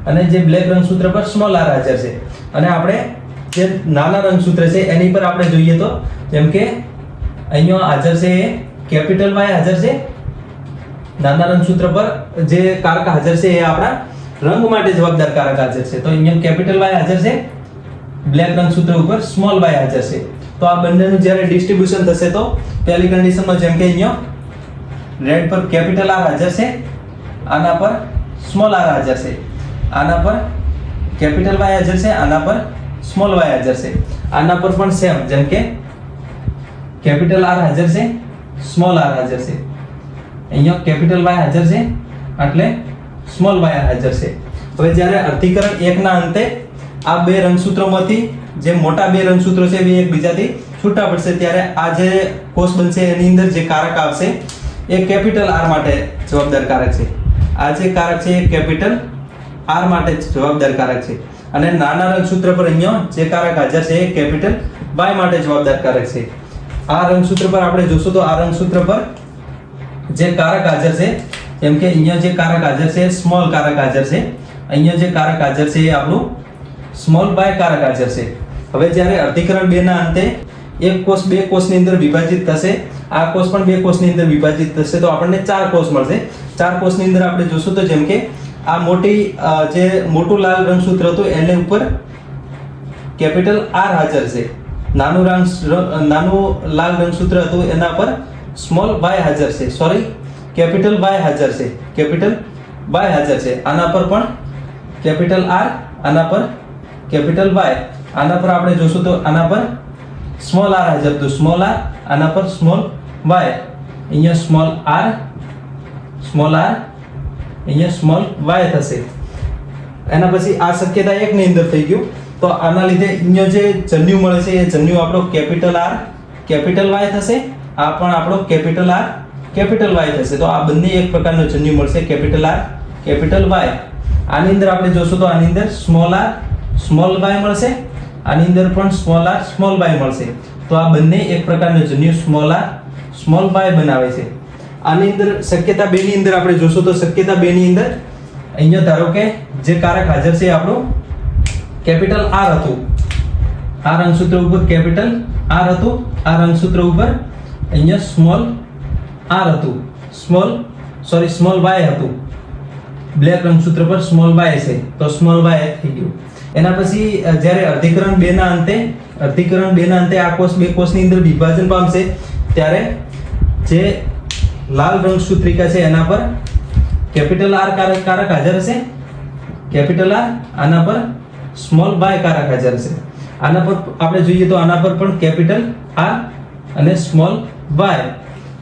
અને જે બ્લેક રંગસૂત્ર પર સ્મોલ r હાજર છે, અને આપણે જે નાના રંગસૂત્ર છે એની પર આપણે જોઈએ તો જેમ કે અહીંયા હાજર છે એ કેપિટલ Y હાજર છે, નાના રંગસૂત્ર પર જે કારક હાજર છે એ આપણા રંગ માટે જવાબદાર કારક હાજર છે. તો અહીંયા કેપિટલ Y હાજર છે, બ્લેક રંગસૂત્ર ઉપર સ્મોલ y હાજર છે. તો આ બંનેનું જ્યારે ડિસ્ટ્રીબ્યુશન થશે તો પહેલી કન્ડિશનમાં જેમ કે અહીંયા રેડ પર કેપિટલ R હાજર છે, આના પર સ્મોલ r હાજર છે, આના પર કેપિટલ Y હાજર છે, આના પર સ્મોલ y હાજર છે, આના પર પણ સેમ જેમ કે કેપિટલ R હાજર છે, સ્મોલ r હાજર છે, અહીંયા કેપિટલ Y હાજર છે એટલે સ્મોલ y હાજર છે. હવે જ્યારે અર્ધીકરણ 1 ના અંતે આ બે રંગસૂત્રોમાંથી જે મોટા બે રંગસૂત્રો છે એ એકબીજાથી છૂટા પડશે ત્યારે આ જે કોષ બનશે એની અંદર જે કારક આવશે એ કેપિટલ R માટે જવાબદાર કારક છે. આ જે કારક છે એ કેપિટલ R માટે જવાબદાર કારક છે, અને નાના રંગસૂત્ર પર અહીંયા જે કારક હાજર છે એ કેપિટલ Y માટે જવાબદાર કારક છે. આ રંગસૂત્ર પર આપણે જોશું તો આ રંગસૂત્ર પર જે કારક હાજર છે, જેમ કે અહીંયા જે કારક હાજર છે સ્મોલ કારક હાજર છે, અહીંયા જે કારક હાજર છે એ આપણું સ્મોલ y કારક હાજર છે. હવે જ્યારે અર્ધીકરણ 2 ના અંતે એક કોષ બે કોષની અંદર વિભાજિત થશે, આ કોષ પણ બે કોષની અંદર વિભાજિત થશે તો આપણને 4 કોષ મળશે. 4 કોષની અંદર આપણે જોશું તો જેમ કે આ મોટું લાલ રંગસૂત્ર હતું એને ઉપર કેપિટલ R હાજર છે, નાનું લાલ રંગસૂત્ર હતું એના પર સ્મોલ y હાજર છે, સોરી કેપિટલ Y હાજર છે, કેપિટલ Y હાજર છે, આના પર પણ કેપિટલ R, આના પર કેપિટલ Y, આના પર આપણે જોશું તો આના પર સ્મોલ r હાજર તો સ્મોલ r, આના પર સ્મોલ y, અહીંયા સ્મોલ r, અહીંયા સ્મોલ y થશે. એના પછી આ શક્યતા 1 ની અંદર થઈ ગયું. તો આના લીધે અહીંયા જે જન્યુ મળે છે એ જન્યુ આપણો કેપિટલ R કેપિટલ Y થશે, આ પણ આપણો કેપિટલ R કેપિટલ Y થશે. તો આ બંને એક પ્રકારનો જન્યુ મળશે કેપિટલ R કેપિટલ Y. આની અંદર આપણે જોશું તો આની અંદર સ્મોલ r સ્મોલ y મળશે, આની અંદર પણ સ્મોલ r સ્મોલ y મળશે. તો આ બંને એક પ્રકારનો જન્યુ સ્મોલ r સ્મોલ y બનાવે છે. આની અંદર શક્યતા 2 ની અંદર આપણે જોશું તો શક્યતા 2 ની અંદર અહીંયા ધારો કે જે કારક હાજર છે આપણું કેપિટલ R હતું, આ રંગસૂત્ર ઉપર કેપિટલ R હતું, આ રંગસૂત્ર ઉપર અહીંયા સ્મોલ r હતું, સ્મોલ y હતું, બ્લેક રંગસૂત્ર પર સ્મોલ y છે તો સ્મોલ y થઈ ગયું. એના પછી જ્યારે અર્ધીકરણ 2 ના અંતે આ કોષ બે કોષની અંદર વિભાજન પામશે ત્યારે જે લાલ રંગસૂત્રિકા છે એના પર કેપિટલ R કારક હાજર હશે, કેપિટલ R, આના પર સ્મોલ y કારક હાજર હશે. આના પર આપણે જોઈએ તો આના પર પણ કેપિટલ R અને સ્મોલ y.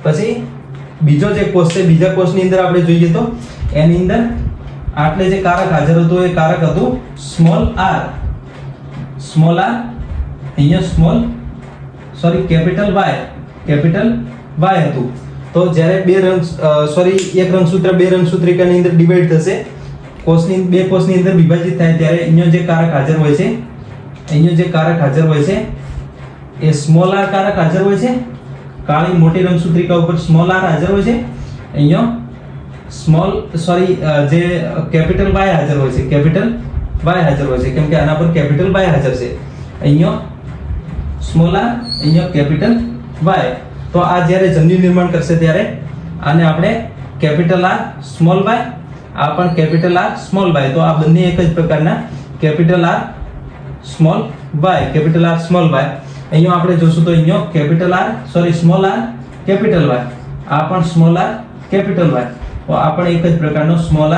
પછી બીજો જે કોષ છે બીજા કોષની અંદર આપણે જોઈએ તો એની અંદર આટલે જે કારક હાજર હતું એ કારક હતું સ્મોલ r, અહીંયા કેપિટલ y હતું. તો જ્યારે એક રંગસૂત્ર બે રંગસૂત્રિકાની અંદર ડિવાઈડ થશે, બે કોષની અંદર વિભાજિત થાય ત્યારે અહીંયા જે કારક હાજર હોય છે અહીંયા જે કારક હાજર હોય છે એ સ્મોલ r કારક હાજર હોય છે, કાળી મોટી રંગસૂત્રિકા ઉપર સ્મોલ r હાજર હોય છે, અહીંયા જે કેપિટલ y હાજર હોય છે, કેપિટલ y હાજર હોય છે, કેમ કે આના પર કેપિટલ y હાજર છે, અહીંયા સ્મોલ r, અહીંયા કેપિટલ y. તો આ જ્યારે જન્યુ નિર્માણ કરશે ત્યારે આને આપણે કેપિટલ R સ્મોલ y, આ પણ કેપિટલ R સ્મોલ y. તો આ બંને એક જ પ્રકારના capital R small y, capital R small y. અહીંયા આપણે જોશું તો અહીંયા capital R small r capital y, આ પણ સ્મોલ r કેપિટલ y. તો આ પણ એક જ પ્રકારનો સ્મોલ r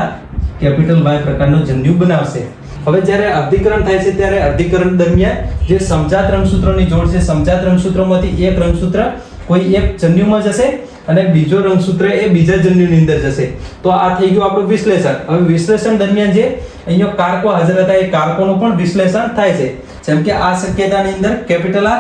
કેપિટલ y પ્રકારનો જન્યુ બનાવશે. હવે જ્યારે અર્ધીકરણ થાય છે ત્યારે અર્ધીકરણ દરમિયાન જે સમજાત રંગસૂત્રોની જોડ છે, સમજાત રંગસૂત્રોમાંથી એક રંગસૂત્ર કોઈ એક જન્યુમાં જશે અને બીજો રંગસૂત્ર એ બીજા જન્યુની અંદર જશે. તો આ થઈ ગયું આપણું વિશ્લેષણ. હવે વિશ્લેષણ દરમિયાન જે અહીંયા કારકો હાજર હતા એ કારકોનું પણ વિશ્લેષણ થાય છે. જેમ કે આ શક્યતાની અંદર કેપિટલ R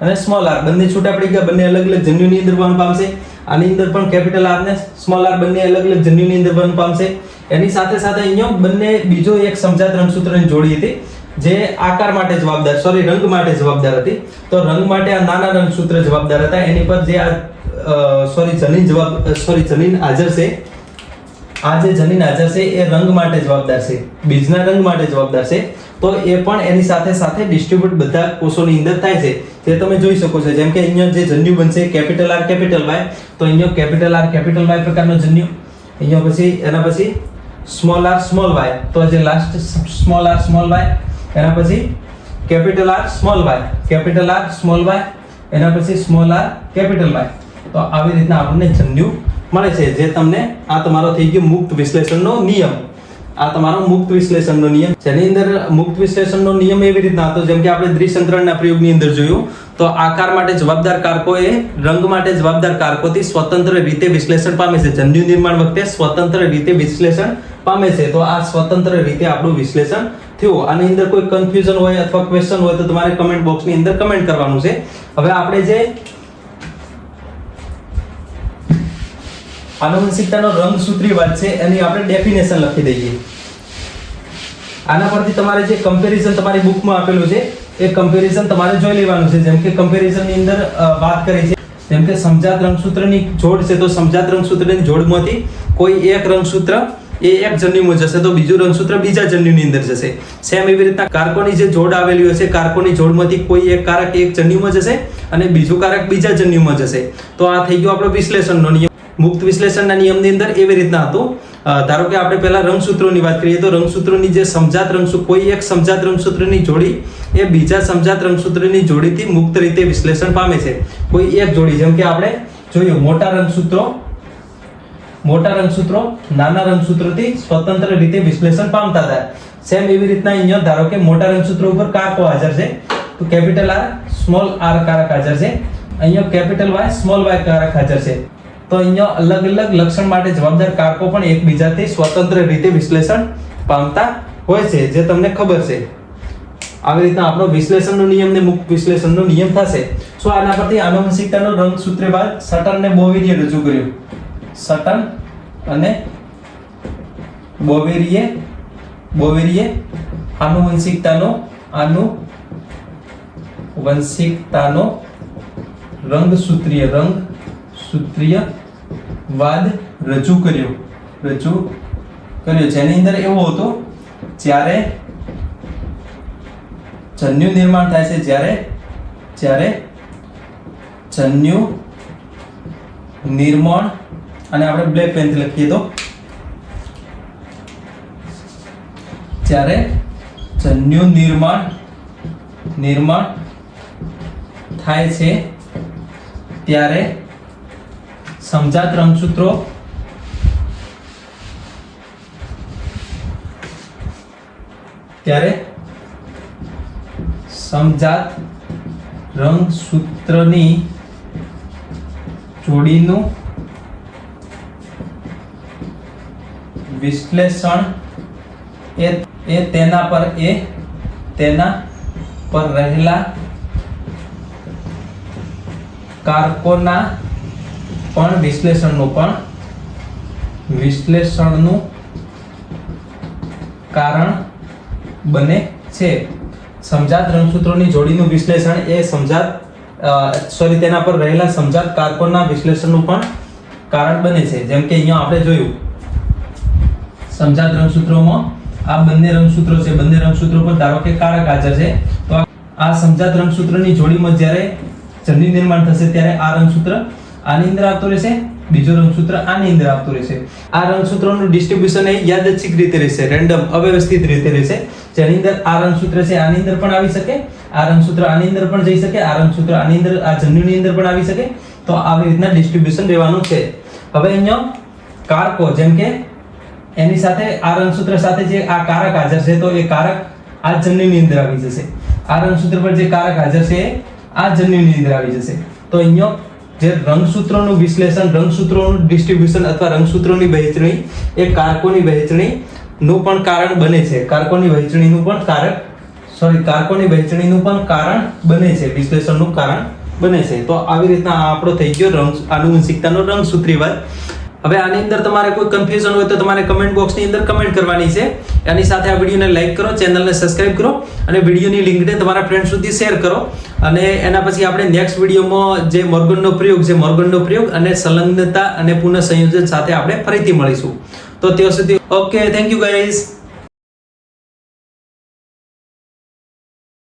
અને સ્મોલ r બંને છૂટા પડી ગયા, બંને અલગ અલગ જન્યુની અંદર વહન પામશે. આની અંદર પણ કેપિટલ R ને સ્મોલ r બંને અલગ અલગ જન્યુની અંદર વહન પામશે. એની સાથે સાથે અહીંયા બંને બીજો એક સમજાત રંગસૂત્રની જોડી હતી જે આકાર માટે જવાબદાર રંગ માટે જવાબદાર હતી. તો રંગ માટે આ નાના રંગસૂત્ર જવાબદાર હતા. એની પર જે જનીન હાજર છે, આ જે જનીન હાજર છે એ રંગ માટે જવાબદાર છે, બીજના રંગ માટે જવાબદાર છે. તો એ પણ એની સાથે સાથે ડિસ્ટ્રીબ્યુટ બધા કોષોની અંદર થાય છે, જે તમે જોઈ શકો છો. જેમ કે અહીંયા જે જન્યુ બનશે કેપિટલ R કેપિટલ y, તો અહીંયા કેપિટલ R કેપિટલ y પ્રકારનો જન્યુ, અહીંયા પછી એના પછી સ્મોલ r સ્મોલ y, તો જે last small r small y, એના પછી capital R small y, capital R small y, એના પછી સ્મોલ r કેપિટલ y. તો આવી રીતના આપણને જન્યુ મળે છે. જે તમને આ તમારો થઈ ગયો મુક્ત વિશ્લેષણનો નિયમ. આ તમારો મુક્ત વિશ્લેષણનો નિયમ, જેની અંદર મુક્ત વિશ્લેષણનો નિયમ એવી રીતના હતો જેમ કે આપણે દ્વિસંતરણના પ્રયોગની અંદર જોયું તો આકાર માટે જવાબદાર કારકો એ રંગ માટે જવાબદાર કારકોથી સ્વતંત્ર રીતે વિશ્લેષણ પામે છે. જન્યુ નિર્માણ વખતે સ્વતંત્ર રીતે વિશ્લેષણ પામે છે. તો આ સ્વતંત્ર રીતે આપણું વિશ્લેષણ થયું. આની અંદર કોઈ કન્ફ્યુઝન હોય અથવા ક્વેશ્ચન હોય તો તમારે કમેન્ટ બોક્સની અંદર કમેન્ટ કરવાનું છે. હવે આપણે જે આનુવંશિકતાનો રંગસૂત્રીવાદ છે એની આપણે ડેફિનેશન લખી દઈએ. આના પરથી તમારે જે કમ્પેરિઝન તમારી બુકમાં આપેલું છે એ કમ્પેરિઝન તમારે જોઈ લેવાનું છે. જેમ કે કમ્પેરિઝનની અંદર વાત કરી છે, જેમ કે સમજાત રંગસૂત્રની જોડ છે તો સમજાત રંગસૂત્રની જોડમાંથી કોઈ એક રંગસૂત્ર એ એક જન્યુમાં જશે તો બીજું રંગસૂત્ર બીજા જન્યુની અંદર જશે. સેમ એવી રીતના કારકોની જે જોડ આવેલી હોય છે, કારકોની જોડમાંથી કોઈ એક કારક એક જન્યુમાં જશે અને બીજું કારક બીજા જન્યુમાં જશે. તો આ થઈ ગયો આપણો વિશ્લેષણનો નિયમ. મુક્ત વિશ્લેષણના નિયમની અંદર એવી રીતના હતું. ધારો કે આપણે પહેલા રંગસૂત્રોની વાત કરીએ તો રંગસૂત્રોની જે સમજાત રંગસૂત્ર કોઈ એક સમજાત રંગસૂત્રની જોડી એ બીજા સમજાત રંગસૂત્રની જોડીથી મુક્ત રીતે વિશ્લેષણ પામે છે. કોઈ એક જોડી, જેમ કે આપણે જોયું મોટા રંગસૂત્રો નાના રંગસૂત્રોથી સ્વતંત્ર રીતે વિશ્લેષણ પામતા હતા. સેમ એવી રીતના અહીંયા ધારો કે મોટા રંગસૂત્રો ઉપર કારકો હાજર છે તો કેપિટલ R સ્મોલ r કારક હાજર છે, અહીંયા કેપિટલ Y સ્મોલ y કારક હાજર છે. તો અહીંયા અલગ અલગ લક્ષણ માટે જવાબદાર કારકો પણ એકબીજાથી સ્વતંત્ર રીતે વિશ્લેષણ પામતા હોય છે, જે તમને ખબર છે. આવી રીતના આપણો વિશ્લેષણનો નિયમ ને મુક્ત વિશ્લેષણનો નિયમ થશે. સો આના પરથી આનુવંશિકતાનો રંગસૂત્રવાદ સટન ને બોવેરીએ રજૂ કર્યો. સટન અને બોવેરીએ આનુવંશિકતાનો રંગસૂત્રીયવાદ રજૂ કર્યો. જેની અંદર એવું હતું જ્યારે જન્યુ નિર્માણ થાય છે, જ્યારે જન્યુ નિર્માણ અને આપણે બ્લેક પેનથી લખીએ તો જ્યારે જન્યુ નિર્માણ થાય છે ત્યારે સમજાત રંગસૂત્રો રંગસૂત્રની જોડીનું વિશ્લેષણ એ તેના પર રહેલા કારકોના પણ વિશ્લેષણનું કારણ બને છે. સમજાત રંગસૂત્રોની જોડીનું વિશ્લેષણ એ તેના પર રહેલા સમજાત કારકોના વિશ્લેષણનું પણ કારણ બને છે. જેમ કે અહીંયા આપણે જોયું સમજાત રંગસૂત્રોમાં આ બંને રંગસૂત્રો છે, બંને રંગસૂત્રો પર ધારો કે કારક હાજર છે, તો આ સમજાત રંગસૂત્રની જોડીમાં જ્યારે જન્યુ નિર્માણ થશે ત્યારે આ રંગસૂત્ર આની અંદર આવતો રહેશે, બીજો રંગસૂત્ર આની અંદર આવતો રહેશે. આ રંગસૂત્રોનું ડિસ્ટ્રીબ્યુશન એ યાદચ્છિક રીતે રહેશે, રેન્ડમ અવ્યવસ્થિત રીતે રહેશે, જેની અંદર આ રંગસૂત્ર છે આની અંદર પણ આવી શકે, આ રંગસૂત્ર આની અંદર પણ જઈ શકે, આ રંગસૂત્ર આની અંદર આ જન્યુની અંદર પણ આવી શકે. તો આવી રીતના ડિસ્ટ્રીબ્યુશન રહેવાનું છે. હવે અહીંયા કારકો જેમ કે એની સાથે આ રંગસૂત્ર સાથે જે આ કારક હાજર છે, તો એ કારક આ જન્યુની અંદર આવી જશે. આ રંગસૂત્ર પર જે કારક હાજર છે આ જન્યુની અંદર આવી જશે. તો અહીંયા જે રંગસૂત્રોનું વિશ્લેષણ, રંગસૂત્રોનું ડિસ્ટ્રીબ્યુશન અથવા રંગસૂત્રોની વહેંચણી એ કારકોની વહેંચણીનું પણ કારણ બને છે. કારકોની વહેંચણીનું પણ કારણ બને છે, વિશ્લેષણનું કારણ બને છે. તો આવી રીતના આપણો થઈ ગયો આનુવંશિકતાનો રંગસૂત્રીવાદ. હવે આની અંદર તમારે કોઈ કન્ફ્યુઝન હોય તો તમારે કમેન્ટ બોક્સની અંદર કમેન્ટ કરવાની છે. એની સાથે આ વિડીયોને લાઈક કરો, ચેનલને સબસ્ક્રાઇબ કરો અને વિડીયોની લિંકને તમારા ફ્રેન્ડ સુધી શેર કરો. અને એના પછી આપણે નેક્સ્ટ વિડીયોમાં જે મોર્ગનનો પ્રયોગ અને સંલગ્નતા અને પુનઃસંયોજન સાથે આપણે ફરીથી મળીશું. તો ત્યાં સુધી ઓકે, થેન્ક યુ ગાઈઝ.